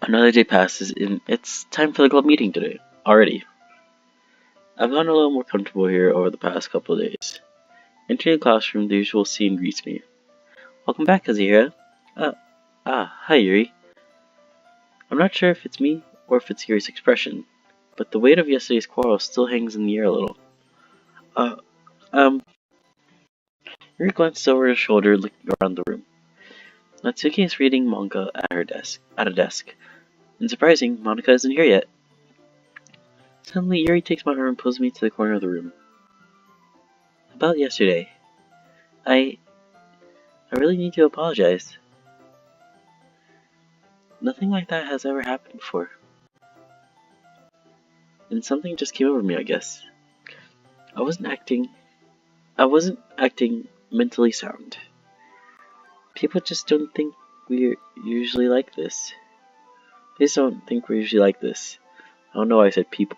Another day passes, and it's time for the club meeting today. Already. I've gotten a little more comfortable here over the past couple of days. Entering the classroom, the usual scene greets me. Welcome back, Kazira. Uh, hi, Yuri. I'm not sure if it's me or if it's Yuri's expression, but the weight of yesterday's quarrel still hangs in the air a little. Uh, um, Yuri glances over her shoulder, looking around the room. Natsuki is reading manga at a desk. And surprising, Monica isn't here yet. Suddenly, Yuri takes my arm and pulls me to the corner of the room. About yesterday, I really need to apologize. Nothing like that has ever happened before. And something just came over me, I guess. I wasn't acting I wasn't acting mentally sound. People just don't think we're usually like this. They just don't think we're usually like this. I don't know why I said people.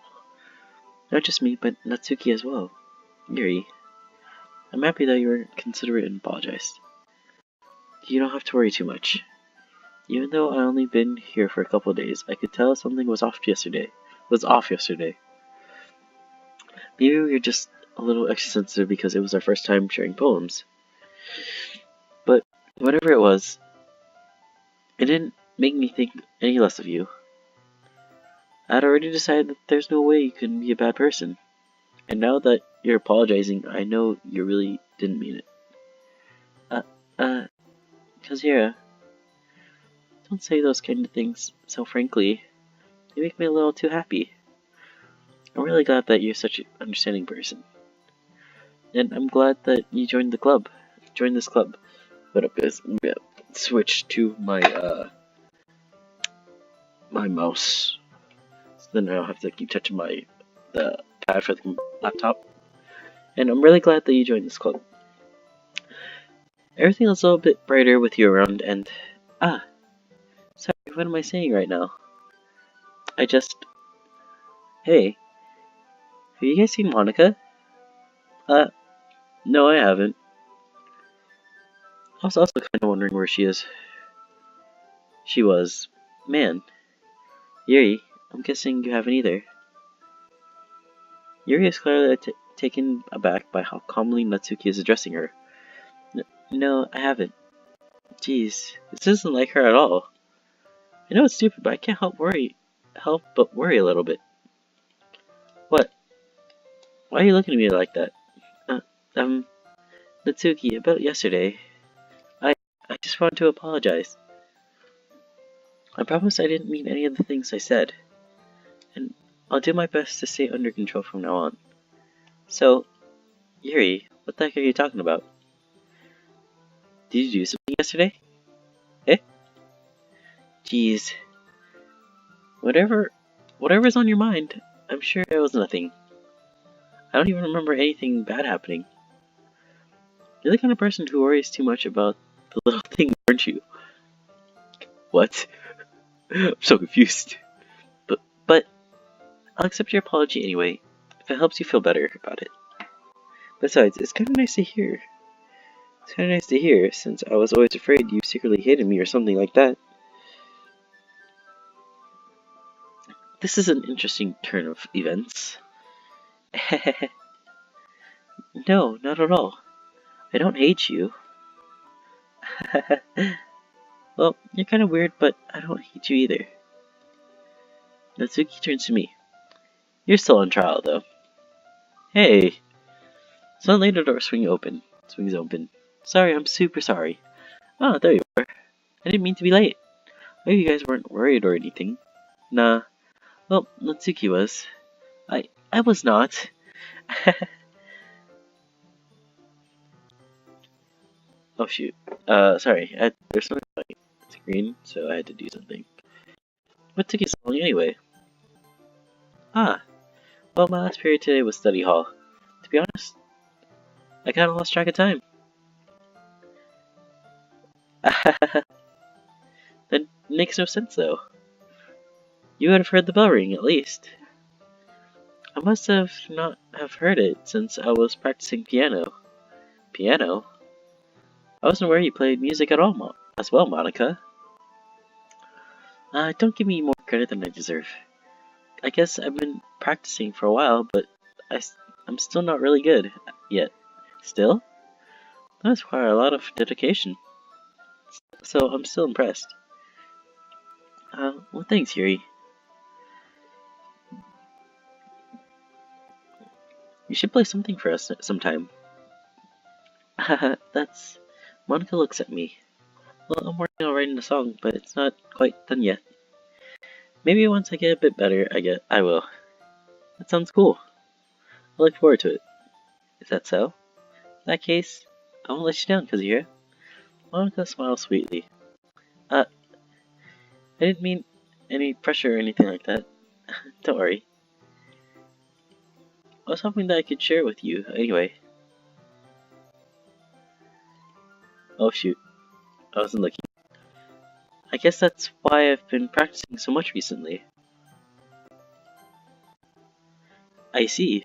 Not just me, but Natsuki as well. Yuri, I'm happy that you were considerate and apologized. You don't have to worry too much. Even though I only been here for a couple of days, I could tell something was off yesterday. Maybe we were just a little extra sensitive because it was our first time sharing poems. But whatever it was, it didn't make me think any less of you. I'd already decided that there's no way you can be a bad person. And now that you're apologizing, I know you really didn't mean it. Uh, uh, Kazira, don't say those kind of things so frankly. You make me a little too happy. I'm really glad that you're such an understanding person. And I'm glad that you joined the club. Join this club. But up is switch to my mouse. So then I don't have to keep touching the pad for the laptop. And I'm really glad that you joined this club. Everything is a little bit brighter with you around, and sorry, what am I saying right now? I just, hey, Have you guys seen Monica? Uh, no, I haven't. I was also kind of wondering where she is. She was. Man, Yuri, I'm guessing you haven't either. Yuri is clearly taken aback by how calmly Natsuki is addressing her. No, I haven't. Jeez, this isn't like her at all. I know it's stupid, but I can't help but worry a little bit. What? Why are you looking at me like that? Uh, um, Natsuki, about yesterday. I, I just want to apologize. I promise I didn't mean any of the things I said. And I'll do my best to stay under control from now on. So, Yuri, what the heck are you talking about? Did you do something yesterday? Eh? Jeez. Whatever's on your mind, I'm sure it was nothing. I don't even remember anything bad happening. You're the kind of person who worries too much about the little things, aren't you? What? I'm so confused. But I'll accept your apology anyway, if it helps you feel better about it. Besides, it's kind of nice to hear. It's kind of nice to hear, since I was always afraid you secretly hated me or something like that. This is an interesting turn of events. No, not at all. I don't hate you. Well, you're kind of weird, but I don't hate you either. Natsuki turns to me. You're still on trial, though. Hey! Suddenly the door swings open. Sorry, I'm super sorry. Oh, there you are. I didn't mean to be late. I hope you guys weren't worried or anything. Nah. Well, Natsuki was. I was not. Oh shoot. Sorry. There's something on my screen, so I had to do something. What took you so long anyway? Ah. Well, my last period today was study hall. To be honest, I kinda lost track of time. That makes no sense though. You would have heard the bell ring at least. I must have not have heard it since I was practicing piano. Piano? I wasn't aware you played music at all, as well, Monica. Don't give me more credit than I deserve. I guess I've been practicing for a while, but I'm still not really good yet. Still? That require a lot of dedication. So I'm still impressed. Well, thanks, Yuri. You should play something for us sometime. That's... Monica looks at me. Well, I'm working on writing a song, but it's not quite done yet. Maybe once I get a bit better, I will. That sounds cool. I look forward to it. Is that so? In that case, I won't let you down, Kazuhira. Monica smiles sweetly. I didn't mean any pressure or anything like that. Don't worry. I was hoping that I could share with you, anyway. Oh shoot, I wasn't looking. I guess that's why I've been practicing so much recently. I see.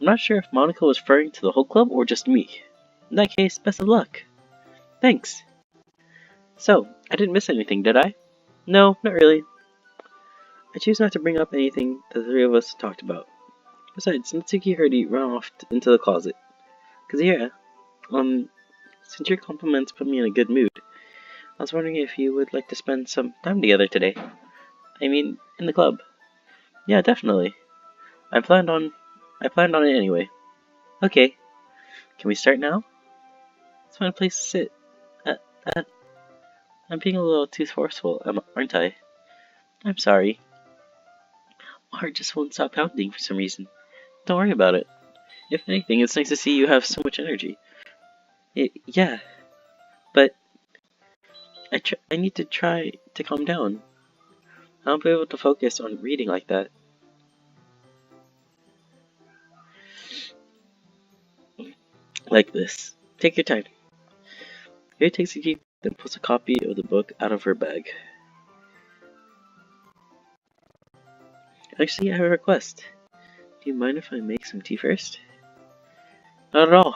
I'm not sure if Monica was referring to the whole club or just me. In that case, best of luck. Thanks. So, I didn't miss anything, did I? No, not really. I choose not to bring up anything the three of us talked about. Besides, Natsuki heard you run off into the closet. Kazuhira, since your compliments put me in a good mood, I was wondering if you would like to spend some time together today. I mean, in the club. Yeah, definitely. I planned on it anyway. Okay. Can we start now? Let's find a place to sit. Uh, uh, I'm being a little too forceful, aren't I? I'm sorry. My heart just won't stop pounding for some reason. Don't worry about it. If anything, it's nice to see you have so much energy. Yeah, but I need to try to calm down. I won't be able to focus on reading like that. Like this. Take your time. Here takes a deep, then pulls a copy of the book out of her bag. Actually, I have a request. Do you mind if I make some tea first? Not at all.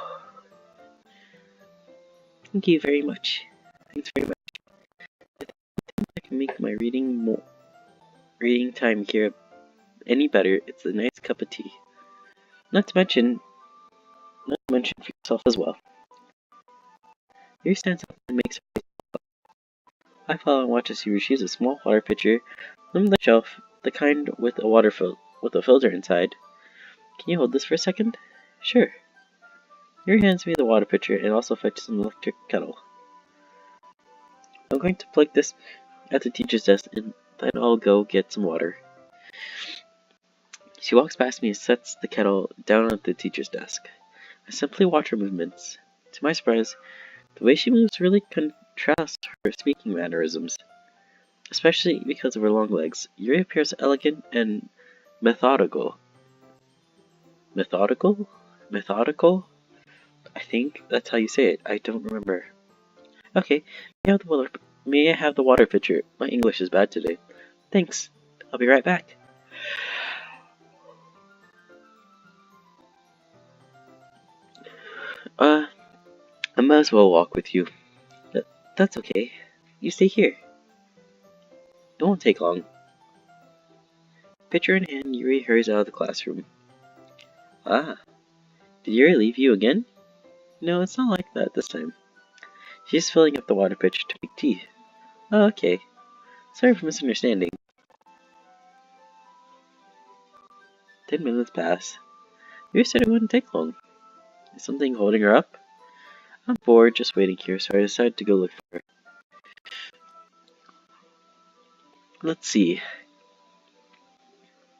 Thank you very much. Thanks very much. I can make my reading time here any better. It's a nice cup of tea. Not to mention for yourself as well. Yuri stands up and makes her. I follow and watch as he retrieves a small water pitcher from the shelf, the kind with a filter inside. Can you hold this for a second? Sure. Yuri hands me the water pitcher and also fetches an electric kettle. I'm going to plug this at the teacher's desk and then I'll go get some water. She walks past me and sets the kettle down at the teacher's desk. I simply watch her movements. To my surprise, the way she moves really contrasts her speaking mannerisms, especially because of her long legs. Yuri appears elegant and methodical. Methodical? Methodical? I think that's how you say it. I don't remember. Okay, may I have the water pitcher? My English is bad today. Thanks. I'll be right back. I might as well walk with you. That's okay. You stay here. It won't take long. Pitcher in hand, Yuri hurries out of the classroom. Ah, did Yuri leave you again? No, it's not like that this time. She's filling up the water pitcher to make tea. Oh, okay. Sorry for misunderstanding. 10 minutes pass. Yuri said it wouldn't take long. Is something holding her up? I'm bored just waiting here, so I decided to go look for her. Let's see.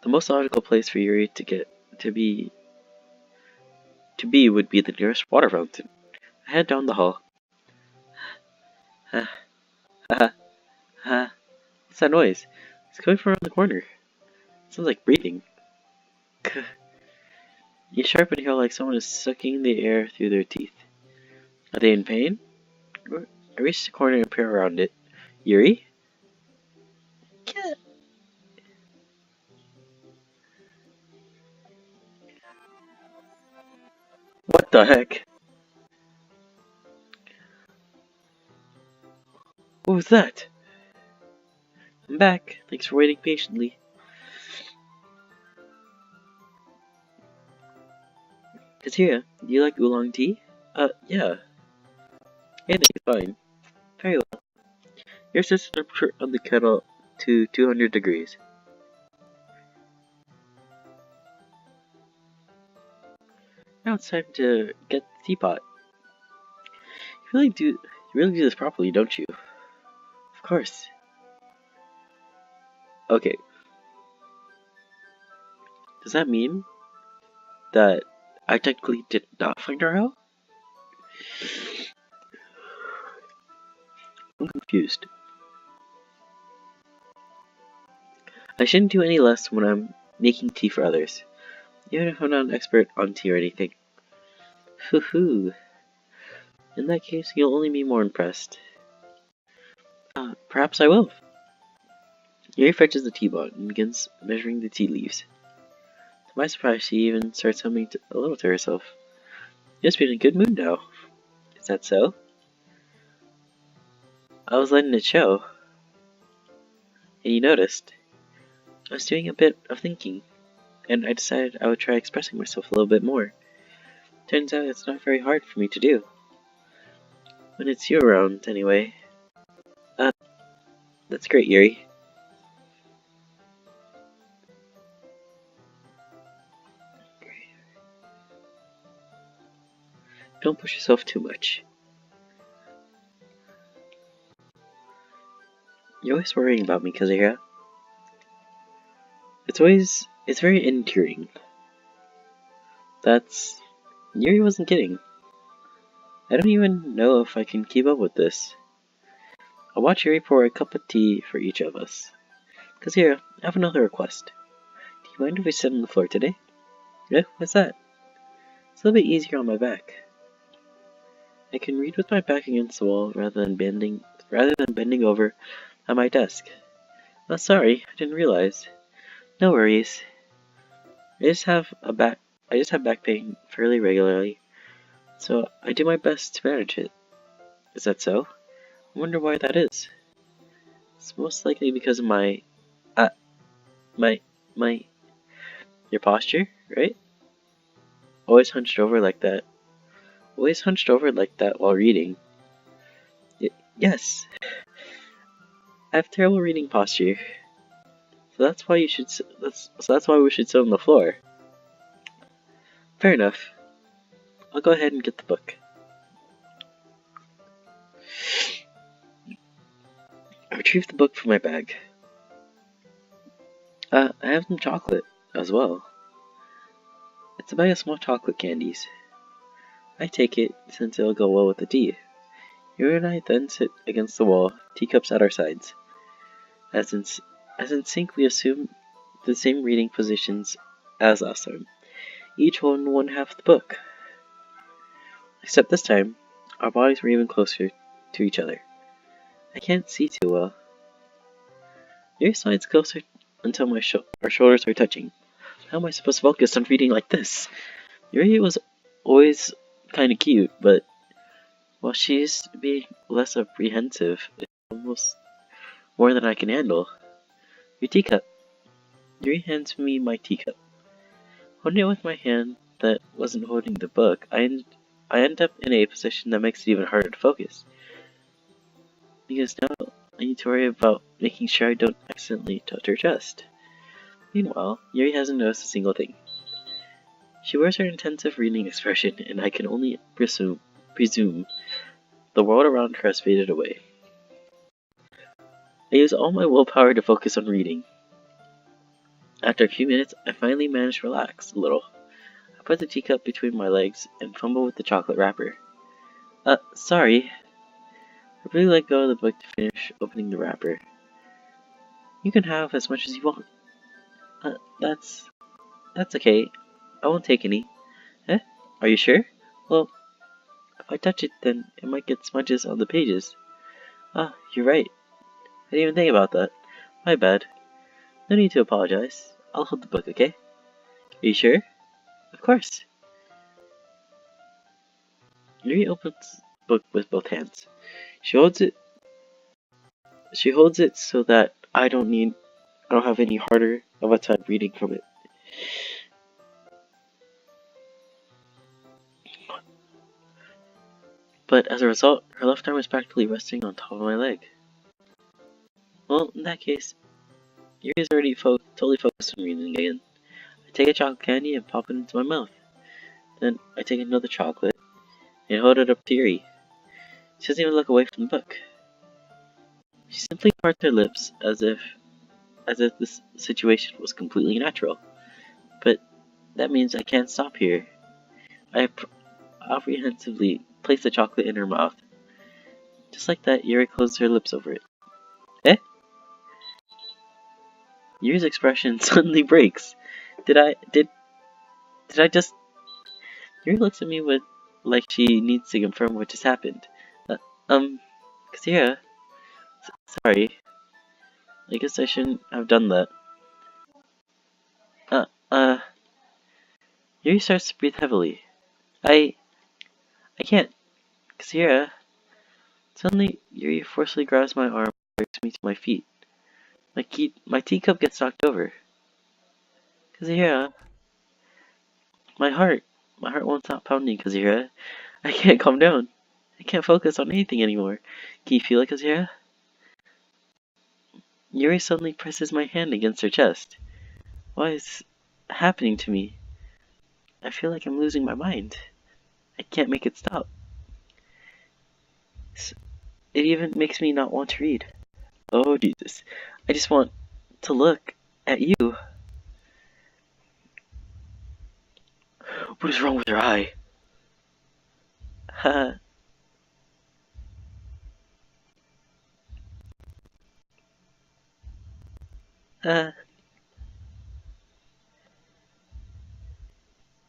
The most logical place for Yuri to be would be the nearest water fountain. I head down the hall. Ha ha ha. What's that noise? It's coming from around the corner. It sounds like breathing. You sharp and hear like someone is sucking the air through their teeth. Are they in pain? I reach the corner and peer around it. Yuri? Cat. What the heck? What was that? I'm back. Thanks for waiting patiently. Katia, do you like oolong tea? Yeah. Anything is fine. Very well. Your set the temperature of the kettle to 200 degrees. Now it's time to get the teapot. You really do this properly, don't you? Of course. Okay. Does that mean that I technically did not find her out? I'm confused. I shouldn't do any less when I'm making tea for others, even if I'm not an expert on tea or anything. Hoo hoo. In that case, you'll only be more impressed. Perhaps I will. Yuri fetches the teapot and begins measuring the tea leaves. To my surprise, she even starts humming a little to herself. You must be in a good mood now. Is that so? I was letting it show. And you noticed. I was doing a bit of thinking, and I decided I would try expressing myself a little bit more. Turns out it's not very hard for me to do. When it's you around, anyway. That's great, Yuri. Don't push yourself too much. You're always worrying about me, Kazira. It's very endearing. Yuri wasn't kidding. I don't even know if I can keep up with this. I'll watch Yuri pour a cup of tea for each of us. Kazira, I have another request. Do you mind if we sit on the floor today? Yeah, what's that? It's a little bit easier on my back. I can read with my back against the wall rather than bending over at my desk. Oh, sorry, I didn't realize. No worries. I just have back pain fairly regularly, so I do my best to manage it. Is that so? I wonder why that is. It's most likely because of uh, my, my, your posture, right? Always hunched over like that. Always hunched over like that while reading. Yes, I have terrible reading posture. So that's why that's why we should sit on the floor. Fair enough. I'll go ahead and get the book. I retrieved the book from my bag. I have some chocolate as well. It's a bag of small chocolate candies. I take it since it'll go well with the tea. You and I then sit against the wall, teacups at our sides. As in sync, we assume the same reading positions as last time. Each holding one half of the book. Except this time, our bodies were even closer to each other. I can't see too well. Yuri slides closer until our shoulders are touching. How am I supposed to focus on reading like this? Yuri was always kinda cute, but while she's being less apprehensive, it's almost more than I can handle. Your teacup. Yuri hands me my teacup. Holding it with my hand that wasn't holding the book, I end up in a position that makes it even harder to focus. Because now I need to worry about making sure I don't accidentally touch her chest. Meanwhile, Yuri hasn't noticed a single thing. She wears her intensive reading expression, and I can only presume the world around her has faded away. I use all my willpower to focus on reading. After a few minutes, I finally manage to relax a little. I put the teacup between my legs and fumble with the chocolate wrapper. Sorry. I really let go of the book to finish opening the wrapper. You can have as much as you want. Uh, that's... that's okay. I won't take any. Eh? Are you sure? Well, if I touch it, then it might get smudges on the pages. Ah, you're right. I didn't even think about that. My bad. No need to apologize. I'll hold the book, okay? Are you sure? Of course. Yuri opens the book with both hands. She holds it so that I don't have any harder of a time reading from it. But as a result, her left arm is practically resting on top of my leg. Well, in that case, Yuri is already totally focused on reading again. I take a chocolate candy and pop it into my mouth. Then I take another chocolate and hold it up to Yuri. She doesn't even look away from the book. She simply parts her lips as if this situation was completely natural. But that means I can't stop here. I apprehensively place the chocolate in her mouth. Just like that, Yuri closes her lips over it. Eh? Yuri's expression suddenly breaks. Did I just... Yuri looks at me with like she needs to confirm what just happened. Kasira, sorry. I guess I shouldn't have done that. Uh, uh, Yuri starts to breathe heavily. I can't. Kasira. Suddenly, Yuri forcefully grabs my arm and drags me to my feet. My teacup gets knocked over. Kasira. My heart won't stop pounding, Kasira. I can't calm down. I can't focus on anything anymore. Can you feel it, Kasira? Yuri suddenly presses my hand against her chest. What is happening to me? I feel like I'm losing my mind. I can't make it stop. It even makes me not want to read. Oh, Jesus. I just want to look at you. What is wrong with your eye? Ha. Ha.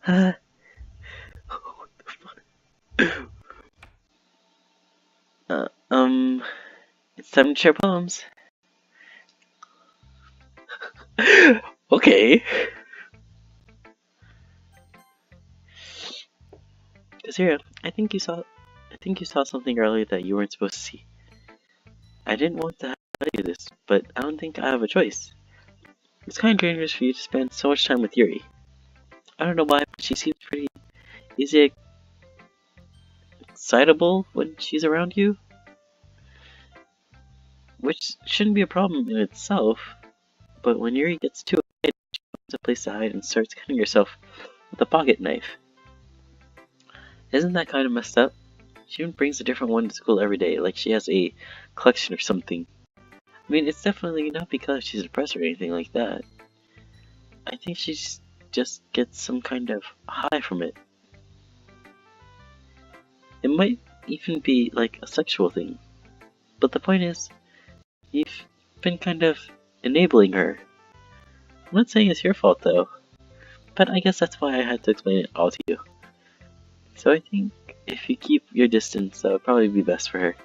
Ha. What the fuck? It's time to share poems. Okay. Kasira, I think you saw something earlier that you weren't supposed to see. I didn't want to tell you this, but I don't think I have a choice. It's kind of dangerous for you to spend so much time with Yuri. I don't know why, but she seems pretty easy excitable when she's around you, which shouldn't be a problem in itself. But when Yuri gets too excited, she finds a place to hide and starts cutting herself with a pocket knife. Isn't that kind of messed up? She even brings a different one to school every day, like she has a collection or something. I mean, it's definitely not because she's depressed or anything like that. I think she just gets some kind of high from it. It might even be like a sexual thing. But the point is, you've been kind of enabling her. I'm not saying it's your fault though, but I guess that's why I had to explain it all to you. So I think if you keep your distance, that would probably be best for her.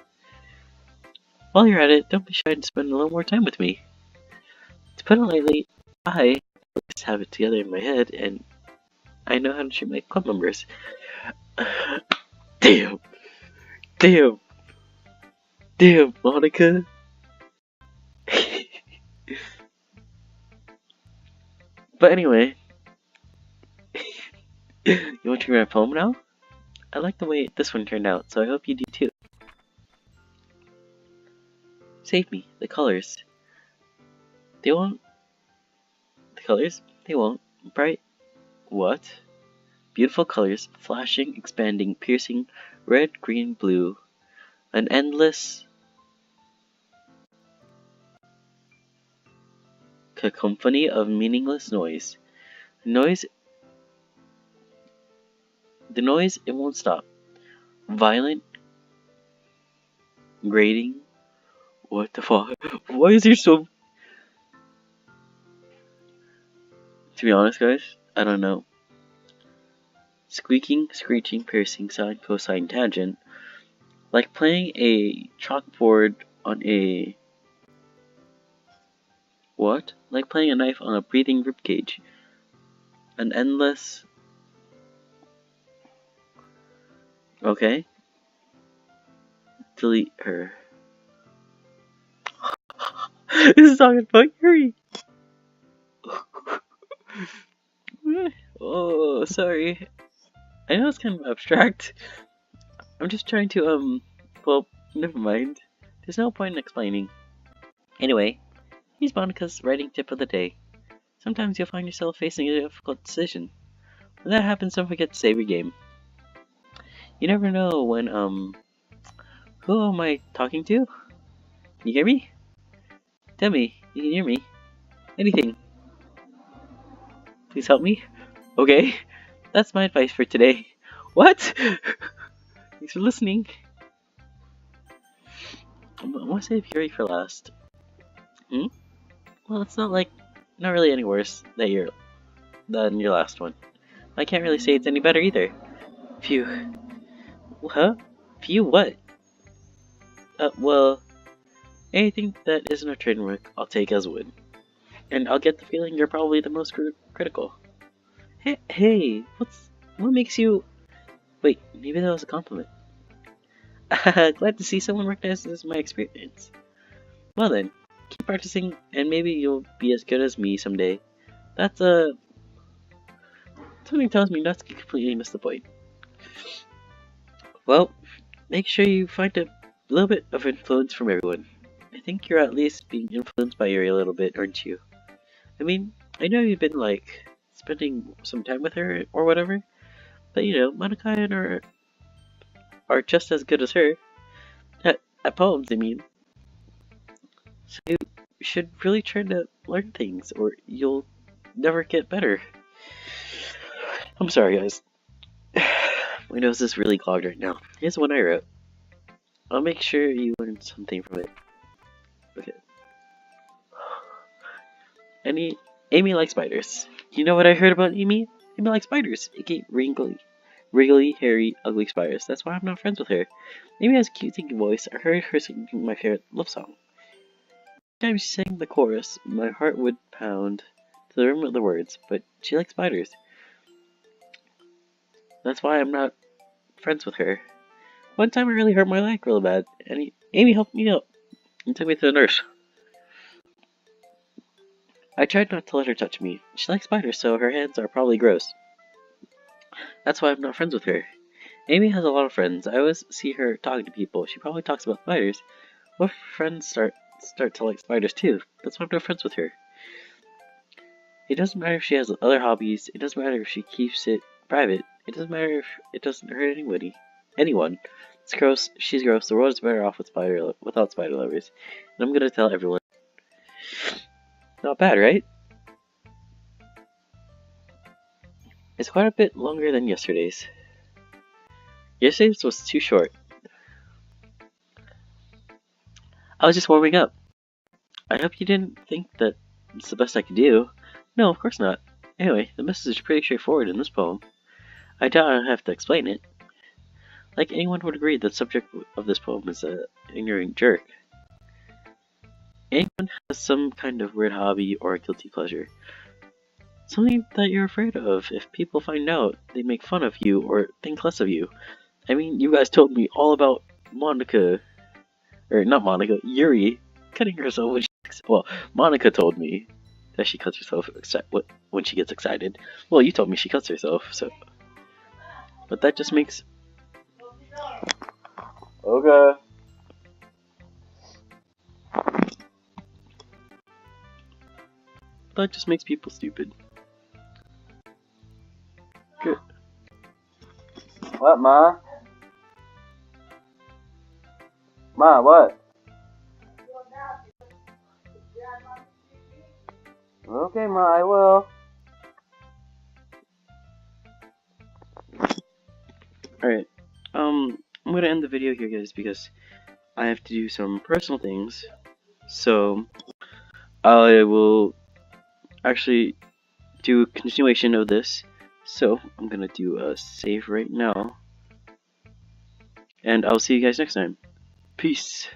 While you're at it, don't be shy to spend a little more time with me. To put it lightly, I just have it together in my head, and I know how to treat my club members. Damn, damn, damn, Monica. But anyway, you want to write a poem now? I like the way this one turned out, so I hope you do too. Save me, the colors. They won't. The colors? They won't. Bright. What? Beautiful colors, flashing, expanding, piercing, red, green, blue. An endless cacophony of meaningless noise. Noise. The noise, it won't stop. Violent, grating. What the fuck? Why is there so... To be honest, guys, I don't know. Squeaking, screeching, piercing, sine, cosine, tangent. Like playing a chalkboard on a... What? Like playing a knife on a breathing ribcage. An endless... Okay. Delete her. This is talking about Yuri. Oh, sorry. I know it's kind of abstract. I'm just trying to, well, never mind. There's no point in explaining. Anyway, here's Monica's writing tip of the day. Sometimes you'll find yourself facing a difficult decision. When that happens, don't forget to save your game. You never know when, who am I talking to? Can you hear me? Tell me, you can hear me. Anything. Please help me. Okay, that's my advice for today. What? Thanks for listening. I want to save Yuri for last. Well, it's not really any worse than your last one. I can't really say it's any better either. Phew. Huh? Phew what? Well, anything that isn't a trademark, I'll take as a win. And I'll get the feeling you're probably the most critical. Hey, what makes you... Wait, maybe that was a compliment. Glad to see someone recognizes my experience. Well then, keep practicing, and maybe you'll be as good as me someday. That's something tells me not to completely miss the point. Well, make sure you find a little bit of influence from everyone. I think you're at least being influenced by Yuri a little bit, aren't you? I mean, I know you've been spending some time with her or whatever, but you know, Monica and her are just as good as her at poems. I mean, so you should really try to learn things, or you'll never get better. I'm sorry, guys. My nose is really clogged right now. Here's one I wrote. I'll make sure you learn something from it. Okay. Amy likes spiders. You know what I heard about Amy? Amy likes spiders. aka wriggly, hairy, ugly spiders. That's why I'm not friends with her. Amy has a cute singing voice. I heard her singing my favorite love song. Every time she sang the chorus, my heart would pound to the rhythm of the words, but she likes spiders. That's why I'm not friends with her. One time I really hurt my leg real bad, and Amy helped me out and took me to the nurse. I tried not to let her touch me. She likes spiders, so her hands are probably gross. That's why I'm not friends with her. Amy has a lot of friends. I always see her talking to people. She probably talks about spiders. What if friends start to like spiders too? That's why I'm not friends with her. It doesn't matter if she has other hobbies. It doesn't matter if she keeps it private. It doesn't matter if it doesn't hurt anyone. It's gross. She's gross. The world is better off without spider lovers. And I'm gonna tell everyone. Not bad, right? It's quite a bit longer than yesterday's. Yesterday's was too short. I was just warming up. I hope you didn't think that it's the best I could do. No, of course not. Anyway, the message is pretty straightforward in this poem. I doubt I don't have to explain it. Like anyone would agree, the subject of this poem is an ignorant jerk. Anyone has some kind of weird hobby or a guilty pleasure. Something that you're afraid of. If people find out, they make fun of you or think less of you. I mean, you guys told me all about Monica, or not Monica, Yuri, cutting herself when Monica told me that she cuts herself when she gets excited. Well, you told me she cuts herself, so. But that just makes. Okay. That just makes people stupid. Good. What, Ma? Ma, what? Okay, Ma, I will. Alright, I'm gonna end the video here, guys, because I have to do some personal things. So, I will actually do a continuation of this. So, I'm gonna do a save right now. And I'll see you guys next time. Peace.